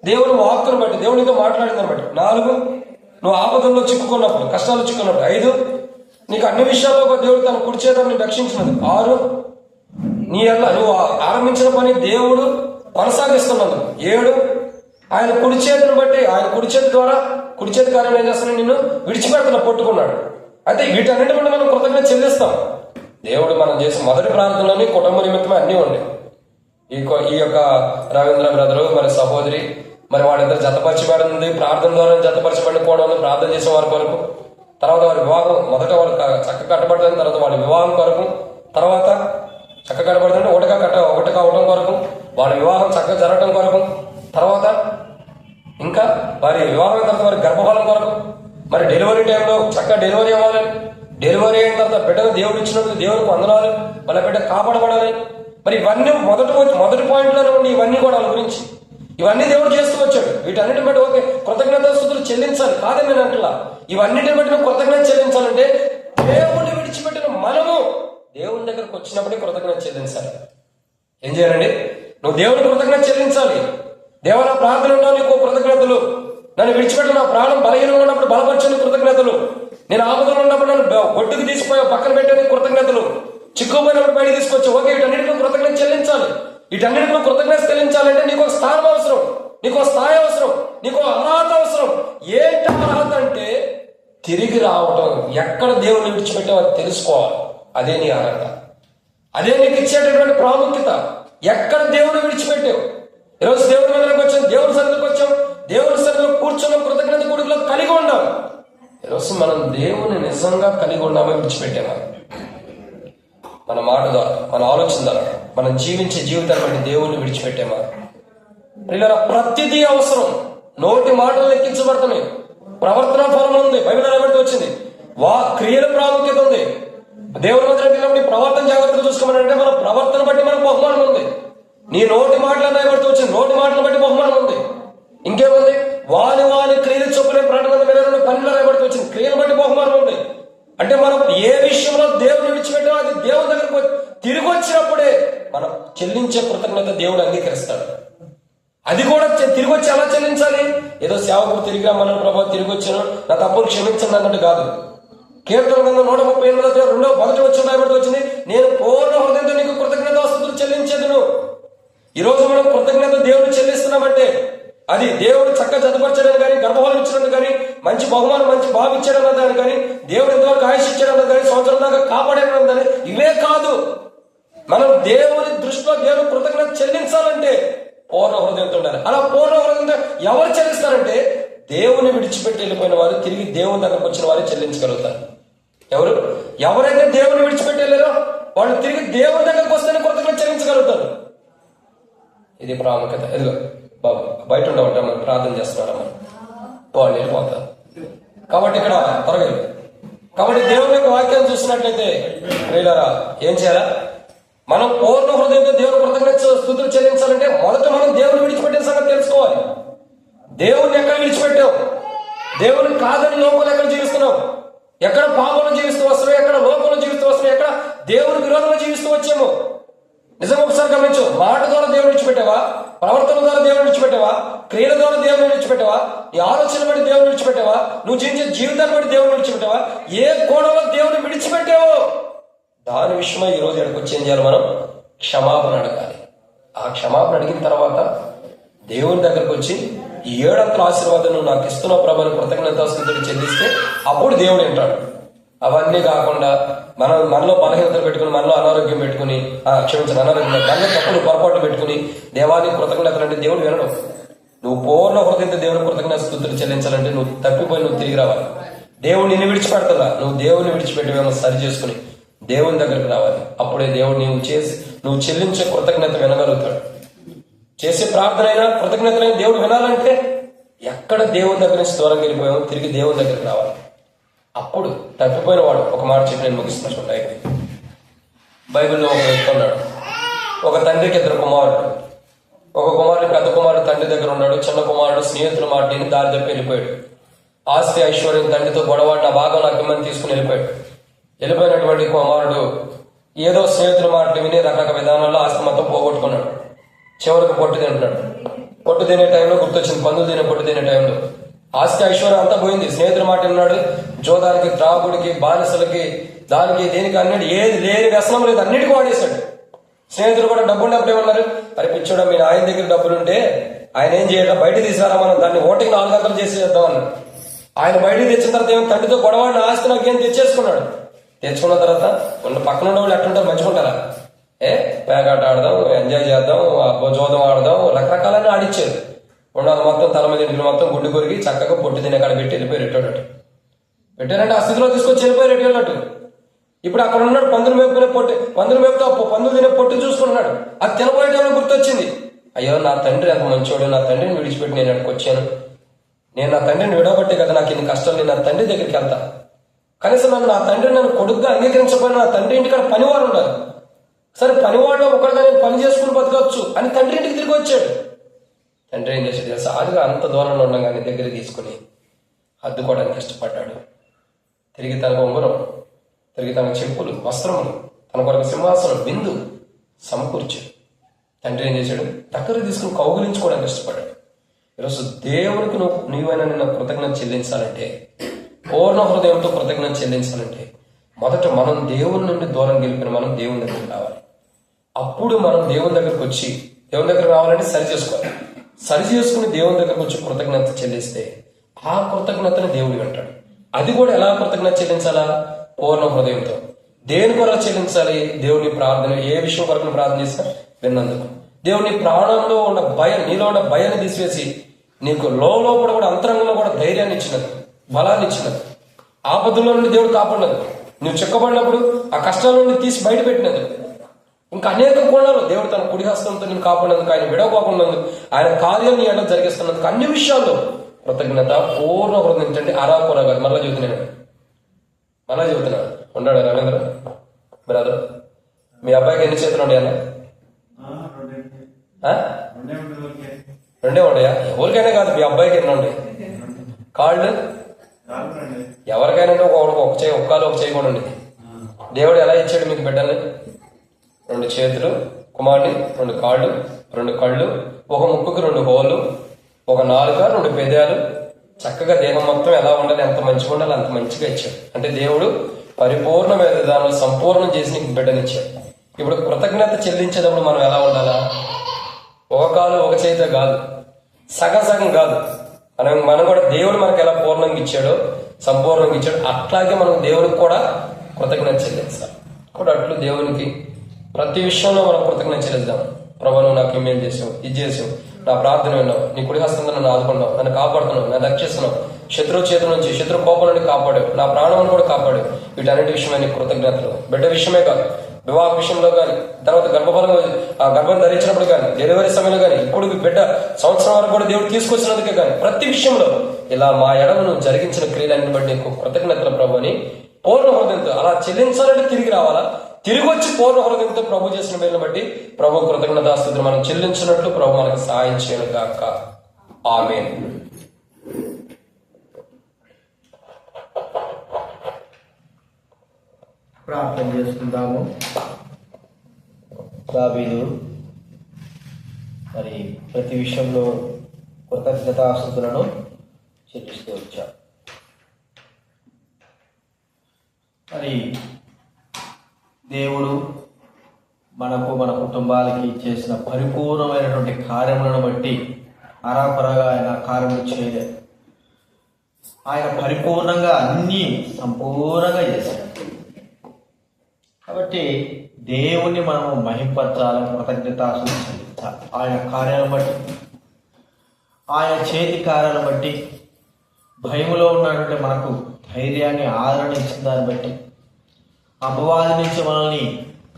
దేవుని వాక్కును బట్టి, దేవునితో మాట్లాడిందని బట్టి. 4, నువ్వు ఆపదల్లో చిక్కుకున్నప్పుడు, కష్టాలు చిక్కున్నప్పుడు. 5, నీకు అన్ని విషయాల్లో దేవుడు తన కుడి చేతులను రక్షించినది. 6, నీ అలా నువ్వు ఆరంభించిన పని దేవుడు కొనసాగిస్తున్నది. 7, ఆయన కుడి చేతిని బట్టి, ఆయన కుడి చేతి ద్వారా, కుడి చేతి కార్యం ఏం చేస్తాను, నిన్ను విడిచిపెడుతున్నా, పట్టుకున్నాడు. అయితే వీటన్నిటి బట్టి మనం కృతజ్ఞత చెల్లిస్తాం. దేవుడు మనం చేసే మొదటి ప్రాంతంలోని కుటుంబ నిమిత్తమే అన్నీ ఉన్నాయి. ఈ యొక్క రవీంద్ర బ్రదరు, మరి సహోదరి, మరి వాళ్ళిద్దరు జతపరచబడింది, ప్రార్థన ద్వారా జతపరచబడిపోవడం, ప్రార్థన చేసే వారి కొరకు. తర్వాత వారి వివాహం, మొదట వాళ్ళు చక్క కట్టబడతాం, తర్వాత వాళ్ళ వివాహం కొరకు, తర్వాత చక్క కట్టబడుతుంటే ఒకటి కావడం కొరకు, వాళ్ళ వివాహం చక్కగా జరగడం కొరకు, తర్వాత ఇంకా వారి వివాహం తర్వాత వారి గర్భఫలం కొరకు, మరి డెలివరీ టైంలో చక్కగా డెలివరీ అవ్వాలి, డెలివరీ అయిన తర్వాత బిడ్డను దేవుడు ఇచ్చినట్టు దేవుడికి వందనాలు, వాళ్ళ బిడ్డ కాపాడబడాలి. మరి ఇవన్నీ మొదటి పాయింట్లోనే ఉండి ఇవన్నీ కూడా వాళ్ళ గురించి ఇవన్నీ దేవుడు చేస్తూ వచ్చాడు. వీటన్నిటిని బట్టి ఓకే, కృతజ్ఞతాస్తుతులు చెల్లించాలి కాదని నేను అంటున్నా. ఇవన్నిటిని బట్టి నువ్వు కృతజ్ఞత చెల్లించాలంటే దేవుడిని విడిచిపెట్టిన మనము దేవుని దగ్గరకు వచ్చినప్పుడే కృతజ్ఞత చెల్లించాలి. ఏం చేయాలండి? నువ్వు దేవుని కృతజ్ఞత చెల్లించాలి. దేవా, నా ప్రార్థన ఉన్నా నీకు కృతజ్ఞతలు, నన్ను విడిచిపెట్టిన నా ప్రాణం బలహీనంగా ఉన్నప్పుడు బలపరచని కృతజ్ఞతలు, నేను ఆపదలు ఉన్నప్పుడు నన్ను ఒడ్డుకు తీసిపోయా పక్కన పెట్టని కృతజ్ఞతలు, చిక్కుపోయినప్పుడు బయట తీసుకొచ్చి ఓకే, వీటన్నిటికీ కృతజ్ఞత చెల్లించాలి. వీటన్నిటికీ కృతజ్ఞత చెల్లించాలంటే నీకు ఒక స్థానం అవసరం, నీకు ఒక స్థాయి అవసరం, నీకు అర్హత అవసరం. ఏంటి అర్హత అంటే తిరిగి రావటం. ఎక్కడ దేవుని విడిచిపెట్టావో తెలుసుకోవాలి. అదే నీ అర్హత, అదే నీకు ఇచ్చేటటువంటి ప్రాముఖ్యత. ఎక్కడ దేవుని విడిచిపెట్టావు? ఈరోజు దేవుని దగ్గరకు వచ్చాం, దేవుని సన్నిధికి వచ్చాం, దేవుని సన్నిధిలో కూర్చున్నాం, కృతజ్ఞత గుడిలో కలిగి ఉన్నాం. ఈరోజు మనం దేవుని నిజంగా కలిగి ఉన్నామో విడిచిపెట్టామా? మన మాట ద్వారా, మన ఆలోచన ద్వారా, మనం జీవించే జీవితాన్ని బట్టి దేవుణ్ణి విడిచిపెట్టామా? ఇలా ప్రతిదీ అవసరం. నోటి మాటలు లెక్కించబడుతున్నాయి, ప్రవర్తన ఫలం ఉంది, బైబిల్ రాబట్టి వచ్చింది. క్రియల ప్రాముఖ్యత ఉంది. దేవుని మందిరం వెళ్ళినప్పుడు ప్రవర్తన జాగ్రత్తగా చూసుకోమని మన ప్రవర్తన బట్టి మనకు బహుమానం ఉంది. నీ నోటి మాటలు రాయబడుతూ వచ్చింది, నోటి మాటలు బట్టి బహుమానం ఉంది. ఇంకేముంది? వాని క్రియలు చొప్పున ప్రకటన 12 రాయబడుతూ వచ్చింది, క్రియలు బట్టి బహుమానం ఉంది. అంటే మనం ఏ విషయంలో దేవుని విడిచిపెట్టామో అది దేవుని దగ్గరకు తిరిగి వచ్చినప్పుడే మనం చెల్లించే కృతజ్ఞత దేవుడు అంగీకరిస్తాడు. అది కూడా తిరిగి వచ్చి ఎలా చెల్లించాలి? ఏదో సేవకుడు తిరిగి మన ప్రభావం తిరిగి వచ్చాను, నా తప్పులు క్షమించండి అన్నట్టు కాదు. కీర్తన గ్రంథం 138 మొదటి వచ్చిన రాయబడి వచ్చింది, నేను పూర్ణ హృదయంతో నీకు కృతజ్ఞతాస్తుతులు చెల్లించేదును. ఈరోజు మనం కృతజ్ఞత దేవుడు చెల్లిస్తున్నామంటే అది దేవుడు చక్కగా జతపరచడం కానీ, గర్భఫలం ఇచ్చడం కానీ, మంచి బహుమానం, మంచి బాబు ఇచ్చడం దాని కానీ, దేవుడు ఎంతవరకు ఆయుష్ ఇచ్చడం కానీ, సంవత్సరం దాకా కాపాడడం కానీ, ఇవే కాదు. మనం దేవుని దృష్టిలో దేవుని కృతజ్ఞత చెల్లించాలంటే పూర్ణ హృదయంతో ఉండాలి. అలా పూర్ణ హృదయంతో ఎవరు చెల్లిస్తారంటే దేవుని విడిచిపెట్టి వెళ్ళిపోయిన వారు తిరిగి దేవుని దగ్గరకు వచ్చిన వారు చెల్లించగలుగుతారు. ఎవరైతే దేవుని విడిచిపెట్టి వెళ్ళారో వాళ్ళు తిరిగి దేవుని దగ్గరకు వస్తేనే కృతజ్ఞత చెల్లించగలుగుతారు. ఇది ప్రాముఖ్యత. ఎదుగు బాబు బయట ఉండమంటే మనం ప్రార్థన చేస్తున్నారమ్మా, వాళ్ళు వెళ్ళిపోతారు. కాబట్టి ఇక్కడ త్వరగా కాబట్టి దేవుని యొక్క వాక్యాన్ని చూసినట్లయితే ప్రియులారా ఏం చేయాలా? మనం పూర్ణ హృదయంతో దేవుని కృతజ్ఞత స్తుతులు చెల్లించాలంటే మొదట మనం దేవుని విడిచిపెట్టిన సంగతి తెలుసుకోవాలి. దేవుణ్ణి ఎక్కడ విడిచిపెట్టావు? దేవుని కాదని లోపల ఎక్కడ జీవిస్తున్నావు? ఎక్కడ పాపంలో జీవిస్తూ వస్తున్నావు? ఎక్కడ లోపంలో జీవిస్తూ వస్తున్నావు? ఎక్కడ దేవుని విరోధంలో జీవిస్తూ వచ్చాము? నిజంగా ఒకసారి గమనించు. మాట ద్వారా దేవుని విడిచిపెట్టావా? ప్రవర్తన ద్వారా దేవుని విడిచిపెట్టావా? క్రియల ద్వారా దేవుని విడిచిపెట్టావా? నీ ఆలోచన బట్టి దేవుని విడిచిపెట్టావా? నువ్వు జీవించే జీవితాన్ని బట్టి దేవుని విడిచిపెట్టావా? ఏ కోణంలో దేవుని విడిచిపెట్టావో దాని విషయమై ఈ రోజు ఎక్కడికి వచ్చి ఏం చేయాలి? మనం క్షమాపణ అడగాలి. ఆ క్షమాపణ అడిగిన తర్వాత దేవుని దగ్గరకు వచ్చి ఈ 7 అంతల ఆశీర్వాదం నువ్వు నాకు ఇస్తున్న ప్రభావం కృతజ్ఞతాస్తుతులు చెల్లిస్తే అప్పుడు దేవుడు వింటాడు. అవన్నీ కాకుండా మనలో బలహీనతలు పెట్టుకుని, మనలో అనారోగ్యం పెట్టుకుని, అనారోగ్యం మనలో తప్పులు పొరపాట్లు పెట్టుకుని దేవానికి కృతజ్ఞతలు అంటే దేవుడు వినడం. నువ్వు పూర్ణ హృదయంతో దేవుని కృతజ్ఞతాస్తుతులు చెల్లించాలంటే నువ్వు తప్పిపోయి నువ్వు తిరిగి రావాలి. దేవుడు నిన్ను విడిచిపెడతా, నువ్వు దేవుని విడిచిపెట్టేమో సరి చేసుకుని దేవుని దగ్గరికి రావాలి. అప్పుడే దేవుడు నువ్వు చెల్లించే కృతజ్ఞత వినగలుగుతాడు. చేసే ప్రార్థన అయినా కృతజ్ఞతలైన దేవుడు వినాలంటే ఎక్కడ దేవుని దగ్గర నుంచి దూరం వెళ్ళిపోయామో తిరిగి దేవుని దగ్గరికి రావాలి. అప్పుడు తప్పిపోయిన వాడు ఒక మాట చెప్పి నేను ముగిస్తున్నట్టు అయిపోయింది. బైబిల్లో ఒక వ్యక్తి ఉన్నాడు. ఒక తండ్రికి 2 కుమారుడు. ఒక కుమారుడు, పెద్ద కుమారుడు తండ్రి దగ్గర ఉన్నాడు. చిన్న కుమారుడు స్నేహితుల మాట విని దారి తప్పి వెళ్ళిపోయాడు. ఆస్తి ఐశ్వర్యం తండ్రితో గొడవాడు, నా భాగం నాకు ఇమ్మని తీసుకుని వెళ్ళిపోయాడు. వెళ్ళిపోయినటువంటి కుమారుడు ఏదో స్నేహితుల మాటలు విని రకరకాల విధానాల్లో ఆస్తి మొత్తం పోగొట్టుకున్నాడు. చివరికి పొట్టు తింటున్నాడు. పొట్టు తినే టైంలో గుర్తొచ్చింది, పొట్టు తినే టైంలో ఆస్తి ఐశ్వర్యం అంతా పోయింది. స్నేహితుల మాట విన్నాడు. జోదానికి, త్రాగుడికి, బానిసలకి, దానికి దేనికి అన్నిటి ఏది లేని వ్యసనం లేదు, అన్నిటికీ వాడేశాడు. స్నేహితులు కూడా డబ్బున్నప్పుడు ఏమన్నారు, అరే పిచ్చోడా మీ ఆయన దగ్గర డబ్బులుంటే ఆయన ఏం చేయడం, బయట తీసారా మనం దాన్ని ఓటికి 4 గంటలు చేసేద్దాం అన్నాడు. ఆయన బయటికి తెచ్చిన తర్వాత ఏమో తండ్రితో గొడవాడిన ఆస్తి నాకేం తెచ్చేసుకున్నాడు. తెచ్చుకున్న తర్వాత పక్కన ఉన్న వాళ్ళు ఎట్లుంటారు, మంచుకుంటారా? పేకాట ఆడదాం, ఎంజాయ్ చేద్దాం, జోదం ఆడదాం, రకరకాలన్నీ ఆడిచ్చారు. ఉన్నది మొత్తం తల మీద ఇంటికి మొత్తం గుడ్డు కొరికి చక్కగా పొట్టు తినే కాడ పెట్టి వెళ్ళిపోయి రెట్టోడట్టు పెట్టారంటే ఆ స్థితిలో తీసుకొచ్చి వెళ్ళిపోయి రెట్టేళ్ళట్టు. ఇప్పుడు అక్కడ ఉన్నాడు, పందులు మేపుకునే పొట్టు, పందులు మేపుతో పందులు తినే పొట్టు చూసుకుంటున్నాడు. అది తినబోయేటప్పుడు గుర్తొచ్చింది, అయ్యో నా తండ్రి ఎంత మంచోడు, నా తండ్రిని విడిచిపెట్టి నేను ఎక్కడికి వచ్చాను, నేను నా తండ్రిని విడవబట్టే కదా నాకు ఇన్ని కష్టాలు, నేను నా తండ్రి దగ్గరికి వెళ్తా, కనీసం నా తండ్రి నన్ను కొడుకుగా అంగీకరించకపోయినా నా తండ్రి ఇంటికాడ పనివాడు ఉన్నారు, సరే పనివాడిలో ఒకటిగా నేను పని చేసుకుని బతకవచ్చు అని తండ్రి ఇంటికి తిరిగి వచ్చాడు. తండ్రి ఏం చేశాడు తెలుసా, అదిగా అంత దూరంలో ఉండగానే దగ్గర తీసుకుని హద్దుకోవడానికి ఇష్టపడ్డాడు. తిరిగి తనకు ఉంగరం, తిరిగి తన చెప్పులు, వస్త్రములు, తన కొరకు సింహాసనం, బిందు సమకూర్చాడు. తండ్రి ఏం చేశాడు, దగ్గర తీసుకుని కౌగులించుకోవడానికి ఇష్టపడ్డాడు. ఈరోజు దేవునికి నీవైనా నిన్న కృతజ్ఞత చెల్లించాలంటే, పూర్ణ హృదయంతో కృతజ్ఞత చెల్లించాలంటే మొదట మనం దేవుని నుండి దూరం గెలిపిన మనం దేవుని దగ్గరికి రావాలి. అప్పుడు మనం దేవుని దగ్గరకు వచ్చి, దేవుని దగ్గరకు రావాలంటే సరి చేసుకోవాలి. సరి చేసుకుని దేవుని దగ్గరకు వచ్చి కృతజ్ఞత చెల్లిస్తే ఆ కృతజ్ఞతని దేవుడు వింటాడు. అది కూడా ఎలా కృతజ్ఞత చెల్లించాలా? పూర్ణ హృదయంతో. దేని కొరకు చెల్లించాలి? దేవుని ప్రార్థన, ఏ విషయం కొరకు ప్రార్థన చేసినా విన్నందుకు. దేవుని ప్రాణంలో ఉన్న భయం, నీలో ఉన్న భయాన్ని తీసివేసి నీకు లోపల కూడా అంతరంగంలో కూడా ధైర్యాన్ని ఇచ్చినది, బలాన్ని ఇచ్చినది, ఆపదల్లో నుండి దేవుడు కాపాడినది, నువ్వు చిక్కబడినప్పుడు ఆ కష్టాల నుండి తీసి బయట పెట్టినది. ఇంకా అనేక కోణాలు దేవుడు తన కుడి హస్తంతో నేను కాపాడినందుకు, ఆయన విడవకోకున్నందుకు, ఆయన కార్యం నీ ఎడ జరిగిస్తున్నందుకు, అన్ని విషయాల్లో కృతజ్ఞత పూర్ణ హృదయం. ఏంటంటే అరాకొరా కాదు. మళ్ళా చెబుతున్నాడు ఉన్నాడు రవీంద్ర బ్రదర్, మీ అబ్బాయికి ఎన్ని చేతులు ఉన్నాయన్నా? 2 ఉన్నాయా? ఎవరికైనా కాదు, మీ అబ్బాయికి ఎన్ని ఉన్నాయి? కాళ్ళు ఎవరికైనా ఒక చేయి, ఒక కాలు, ఒక చేయి కూడా ఉండేది. దేవుడు ఎలా ఇచ్చాడు మీకు బిడ్డల్ని? 2 చేతులు, కుమారుని 2 కాళ్ళు, 2 కళ్ళు, ఒక ముక్కుకి 2 హోళ్ళు, ఒక నాలుక, 2 పెదాలు, చక్కగా దేహం మొత్తం ఎలా ఉండాలి, ఎంత మంచిగా ఉండాలి అంత మంచిగా ఇచ్చాడు. అంటే దేవుడు పరిపూర్ణమైన విధానంలో సంపూర్ణం చేసి నీకు బిడ్డనిచ్చాడు. ఇప్పుడు కృతజ్ఞత చెల్లించేటప్పుడు మనం ఎలా ఉండాలా? ఒక కాలు, ఒక చేతితో కాదు, సగం కాదు. మనం కూడా దేవుడు మనకు ఎలా పూర్ణంగా ఇచ్చాడో, సంపూర్ణంగా ఇచ్చాడు, అట్లాగే మనం దేవుడికి కూడా కృతజ్ఞత చెల్లించాలి. కూడా అట్లు దేవునికి ప్రతి విషయంలో మనం కృతజ్ఞత చెల్లిద్దాం. ప్రభు నువ్వు నాకు ఇమేల్ చేసావు, ఇది చేసావు, నా ప్రార్థన విన్నావు, నీ కుడి హస్తంతో నన్ను ఆదుకున్నావు, నన్ను కాపాడుతున్నావు, నన్ను రక్షిస్తున్నావు, శత్రువు చేతుల నుంచి, శత్రు కోపం నుండి కాపాడావు, నా ప్రాణం కూడా కాపాడావు. వీటన్నిటి విషయమై నీ కృతజ్ఞతలు. బిడ్డ విషయమే కాదు, వివాహ విషయంలో కానీ, తర్వాత గర్భం ధరించినప్పుడు కానీ, డెలివరీ సమయంలో కానీ, ఇప్పుడు బిడ్డ సంవత్సరం వరకు కూడా దేవుడు తీసుకొచ్చినందుకే కానీ, ప్రతి విషయంలో ఇలా మా ఎడమను జరిగించిన క్రియలన్నిటి బట్టి నీకు కృతజ్ఞతల ప్రభు అని పూర్ణ హృదయంతో అలా చెల్లించాలంటే తిరిగి రావాలా? తిరిగి వచ్చి పూర్ణ హృదయంతో ప్రభు చేసిన మేలును బట్టి ప్రభు కృతజ్ఞతాస్తుతులు మనం చెల్లించినట్లు ప్రభు మనకు సహాయం చేయను గాక. ఆమేన్. ప్రార్థన చేసుకుందాము. దావీదు మరి ప్రతి విషయంలో కృతజ్ఞతాస్తుతులను చెల్లిస్తూ వచ్చాడు. మరి దేవుడు మనకు, మన కుటుంబాలకి చేసిన పరిపూర్ణమైనటువంటి కార్యములను బట్టి అరాపరగా ఆయన కార్యములు చేయలేదు. ఆయన పరిపూర్ణంగా అన్నీ సంపూర్ణంగా చేశాడు. కాబట్టి దేవుణ్ణి మనము మహింపరచాలని కృతజ్ఞతాస్తుతులు చెల్లించాలి. ఆయన కార్యాలను బట్టి, ఆయన చేతి కార్యాలను బట్టి, భయములో ఉన్నటువంటి మనకు ధైర్యాన్ని, ఆదరణ ఇచ్చిన దాన్ని బట్టి, అపవాది నుంచి మనల్ని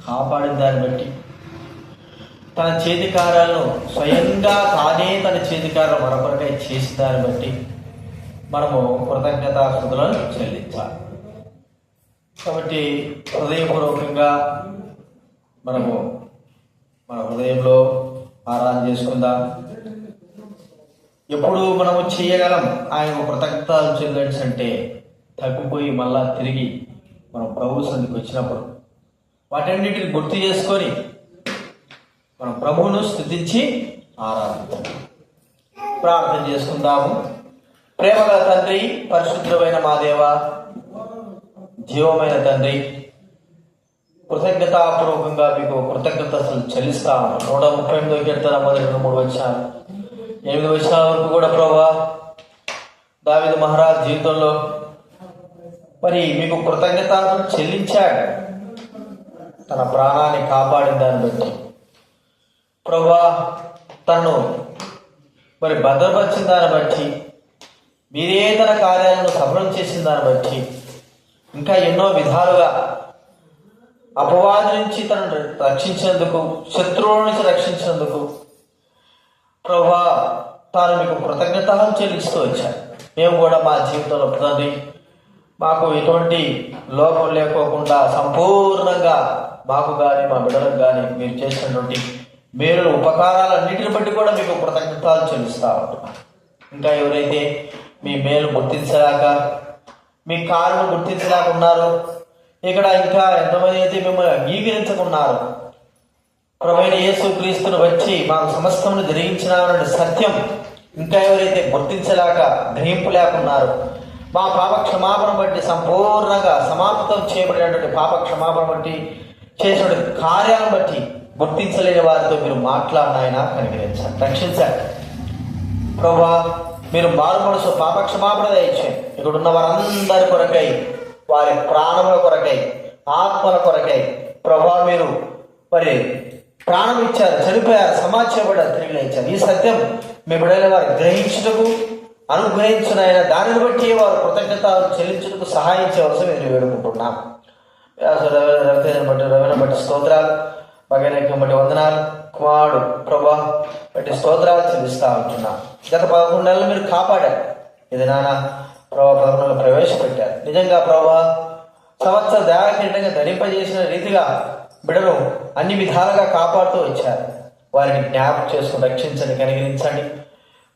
కాపాడిన దాన్ని బట్టి, తన చేతి కార్యాలను స్వయంగా తానే తన చేతి కార్యాలు మన కొరకై చేసిన దాన్ని బట్టి మనము కృతజ్ఞతాస్తుతులను చెల్లించాలి. కాబట్టి హృదయపూర్వకంగా మనము మన హృదయంలో ఆరాధన చేసుకుందాం. ఎప్పుడు మనము చేయగలం ఆయన కృతజ్ఞతలు చెల్లించంటే తప్పిపోయి మళ్ళా తిరిగి మనం ప్రభు సన్నిధికి వచ్చినప్పుడు వాటన్నిటిని గుర్తు చేసుకొని మనం ప్రభువును స్తుతించి ఆరాధించాలి. ప్రార్థన చేసుకుందాము. ప్రేమగల తండ్రి, పరిశుద్ధమైన మా దేవ, జీవమైన తండ్రి, కృతజ్ఞతాపూర్వకంగా మీకు కృతజ్ఞతలు చెల్లిస్తాము. 138వ కీర్తన మొదటి 3 వచనాలు 8 వచనాల వరకు కూడా ప్రభువా దావీదు మహారాజ్ జీవితంలో మరి మీకు కృతజ్ఞతలు చెల్లించాడు. తన ప్రాణాన్ని కాపాడిన దాన్ని బట్టి ప్రభువా, తనను మరి భద్రపరిచిన దాన్ని బట్టి, మీరే తన కార్యాలను సఫలం చేసిన దాన్ని బట్టి, ఇంకా ఎన్నో విధాలుగా అపవాది నుంచి తనను రక్షించినందుకు, శత్రువుల నుంచి రక్షించినందుకు ప్రభువా తాను మీకు కృతజ్ఞతలు చెల్లిస్తూ వచ్చారు. మేము కూడా మా జీవితంలో తండ్రి మాకు ఎటువంటి లోపం లేకోకుండా సంపూర్ణంగా మాకు కానీ మా బిడ్డలకు కానీ మీరు చేసినటువంటి మేలు ఉపకారాలన్నిటిని బట్టి కూడా మీకు కృతజ్ఞతలు చెల్లిస్తూ ఉంటున్నాం. ఇంకా ఎవరైతే మీ మేలు గుర్తించలేక, మీ కారును గుర్తించలేక ఉన్నారు, ఇక్కడ ఇంకా ఎంతమంది అయితే మిమ్మల్ని అంగీకరించుకున్నారు, ప్రభువైన యేసు క్రీస్తును వచ్చి మాకు సమస్తమును జరిగించినామనే సత్యం ఇంకా ఎవరైతే గుర్తించలేక గ్రహింపు లేకున్నారు, మా పాప క్షమాపణ బట్టి సంపూర్ణంగా సమాప్తం చేయబడినటువంటి పాప క్షమాపణ బట్టి చేసినటువంటి కార్యాలను బట్టి గుర్తించలేని వారితో మీరు మాట్లాడినాయన కనికరించండి, రక్షించండి. ప్రభువా మీరు మారు మనసు పాప క్షమాపణ దయచేయండి. ఇక్కడ ఉన్న వారందరి కొరకై, వారి ప్రాణముల కొరకై, ఆత్మల కొరకై ప్రభువా మీరు మరి ప్రాణం ఇచ్చారు, చనిపోయారు, సమాజపడ్డారు, తిరిగి లేచారు. ఈ సత్యం మీ బిడ్డల వారు గ్రహించుటకు అనుగ్రహించిన దానిని బట్టి వారు కృతజ్ఞత చెల్లించుటకు సహాయం చేయవలసి మేము వేడుకుంటున్నాం. రవిని బట్టి స్తోత్రాలు, భగనైక్యం బట్టి వందనాలు, కుమారుడు ప్రభా బట్టి స్తోత్రాలు చెల్లిస్తూ ఉంటున్నాం. గత 11 నెలలు మీరు కాపాడారు. ఇది నాన్న ప్రభా 11 ప్రవేశపెట్టారు. నిజంగా ప్రభా సంవత్సర దయాకిరీటంగా ధరింపజేసిన రీతిగా బిడ్డను అన్ని విధాలుగా కాపాడుతూ వచ్చారు. వారిని జ్ఞాపకం చేసుకుని రక్షించండి, కనికరించండి.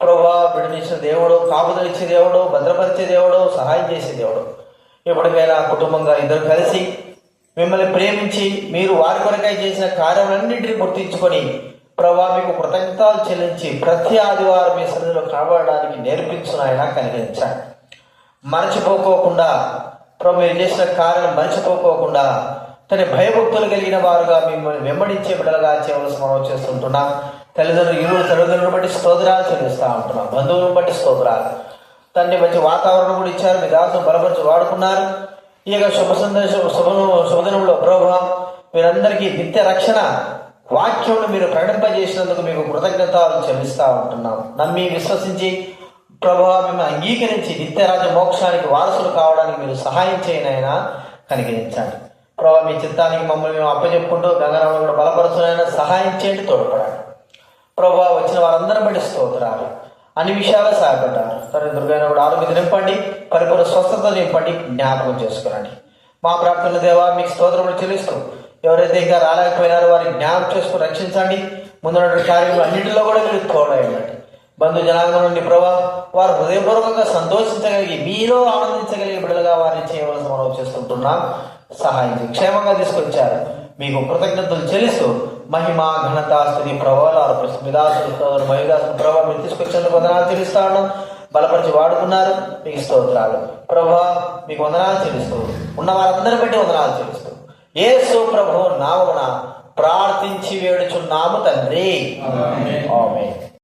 ప్రభా బిడ్డనిచ్చిన దేవుడు, కాపుదలిచ్చే దేవుడు, భద్రపరిచే దేవుడు, సహాయం చేసే దేవుడు. ఎప్పటికైనా కుటుంబంగా ఇద్దరు కలిసి మిమ్మల్ని ప్రేమించి మీరు వారి కొరకై చేసిన కార్యాలన్నింటినీ గుర్తించుకొని ప్రభా మీకు కృతజ్ఞతలు చెల్లించి ప్రతి ఆదివారం మీ సన్నిధిలో కాపాడడానికి నేర్పించున్నాయన కనికరించండి. మరచిపోకోకుండా ప్రభు మీరు చేసిన కార్యం మరచిపోకోకుండా తన భయభక్తులు కలిగిన వారుగా మిమ్మల్ని వెంబడించే బిడ్డలుగా చేయవలసి మనం చేస్తుంటున్నాం. తల్లిదండ్రులను బట్టి స్తోత్రాలు చెల్లిస్తూ ఉంటున్నాం. బంధువులను బట్టి స్తోత్రాలు. తన్ని మంచి వాతావరణం కూడా ఇచ్చారు, మీ దాసును బలపరిచి వాడుకున్నారు. ఈ యొక్క శుభదినంలో ప్రభావం మీరందరికీ నిత్య రక్షణ వాక్యమును మీరు ప్రకటింపజేసినందుకు మీకు కృతజ్ఞతలు చెల్లిస్తూ ఉంటున్నాం. నమ్మి విశ్వసించి ప్రభావం మిమ్మల్ని అంగీకరించి నిత్యరాజ్య మోక్షానికి వారసులు కావడానికి మీరు సహాయం చేయనైనా కనికరించండి. ప్రభావ మీ చిత్తానికి మమ్మల్ని మేము అప్పచెప్పుకుంటూ గంగారావు కూడా బలపరుచునైనా సహాయం చేయండి, తోడ్పడండి. ప్రభావ వచ్చిన వారందరం బట్టి స్తోత్రాలు. అన్ని విషయాలు సహాయపడ్డారు. తండ్రి దుర్గైన కూడా ఆరోగ్యం నింపండి, పరిపూర్ణ స్వస్థత నింపండి, జ్ఞాపకం చేసుకురండి. మా ప్రార్థనల దేవా మీకు స్తోత్రములు చెల్లిస్తూ ఎవరైతే ఇంకా రాలేకపోయినారో వారిని జ్ఞాపకం చేసుకుని రక్షించండి. ముందున్న కార్యక్రమాలు అన్నింటిలో కూడా మీరు తోడయండి. బంధు జనాంగం నుండి ప్రభావ వారు హృదయపూర్వకంగా సంతోషించగలిగి మీలో ఆనందించగలిగే బిడ్డలుగా వారిని చేయవలసి మనం చేస్తుంటున్నాం. సహాయం క్షేమంగా తీసుకొచ్చారు, మీకు కృతజ్ఞతలు చెల్లిస్తూ మహిమ ఘనత స్తుతి ప్రభావాలు ఆరోపిస్తూ మిదాసులు మహిదాసులు ప్రభావ మీరు తీసుకొచ్చేందుకు వందనాలు చెల్లిస్తా ఉన్నాం. బలపరిచి వాడుకున్నారు, మీకు స్తోత్రాలు. ప్రభా మీకు వందనాలు చెల్లిస్తూ ఉన్న వారందరి బట్టి వందనాలు చెల్లిస్తూ యేసు ప్రభు నామమున ప్రార్థించి వేడుచున్నాము తండ్రి. ఆమేన్.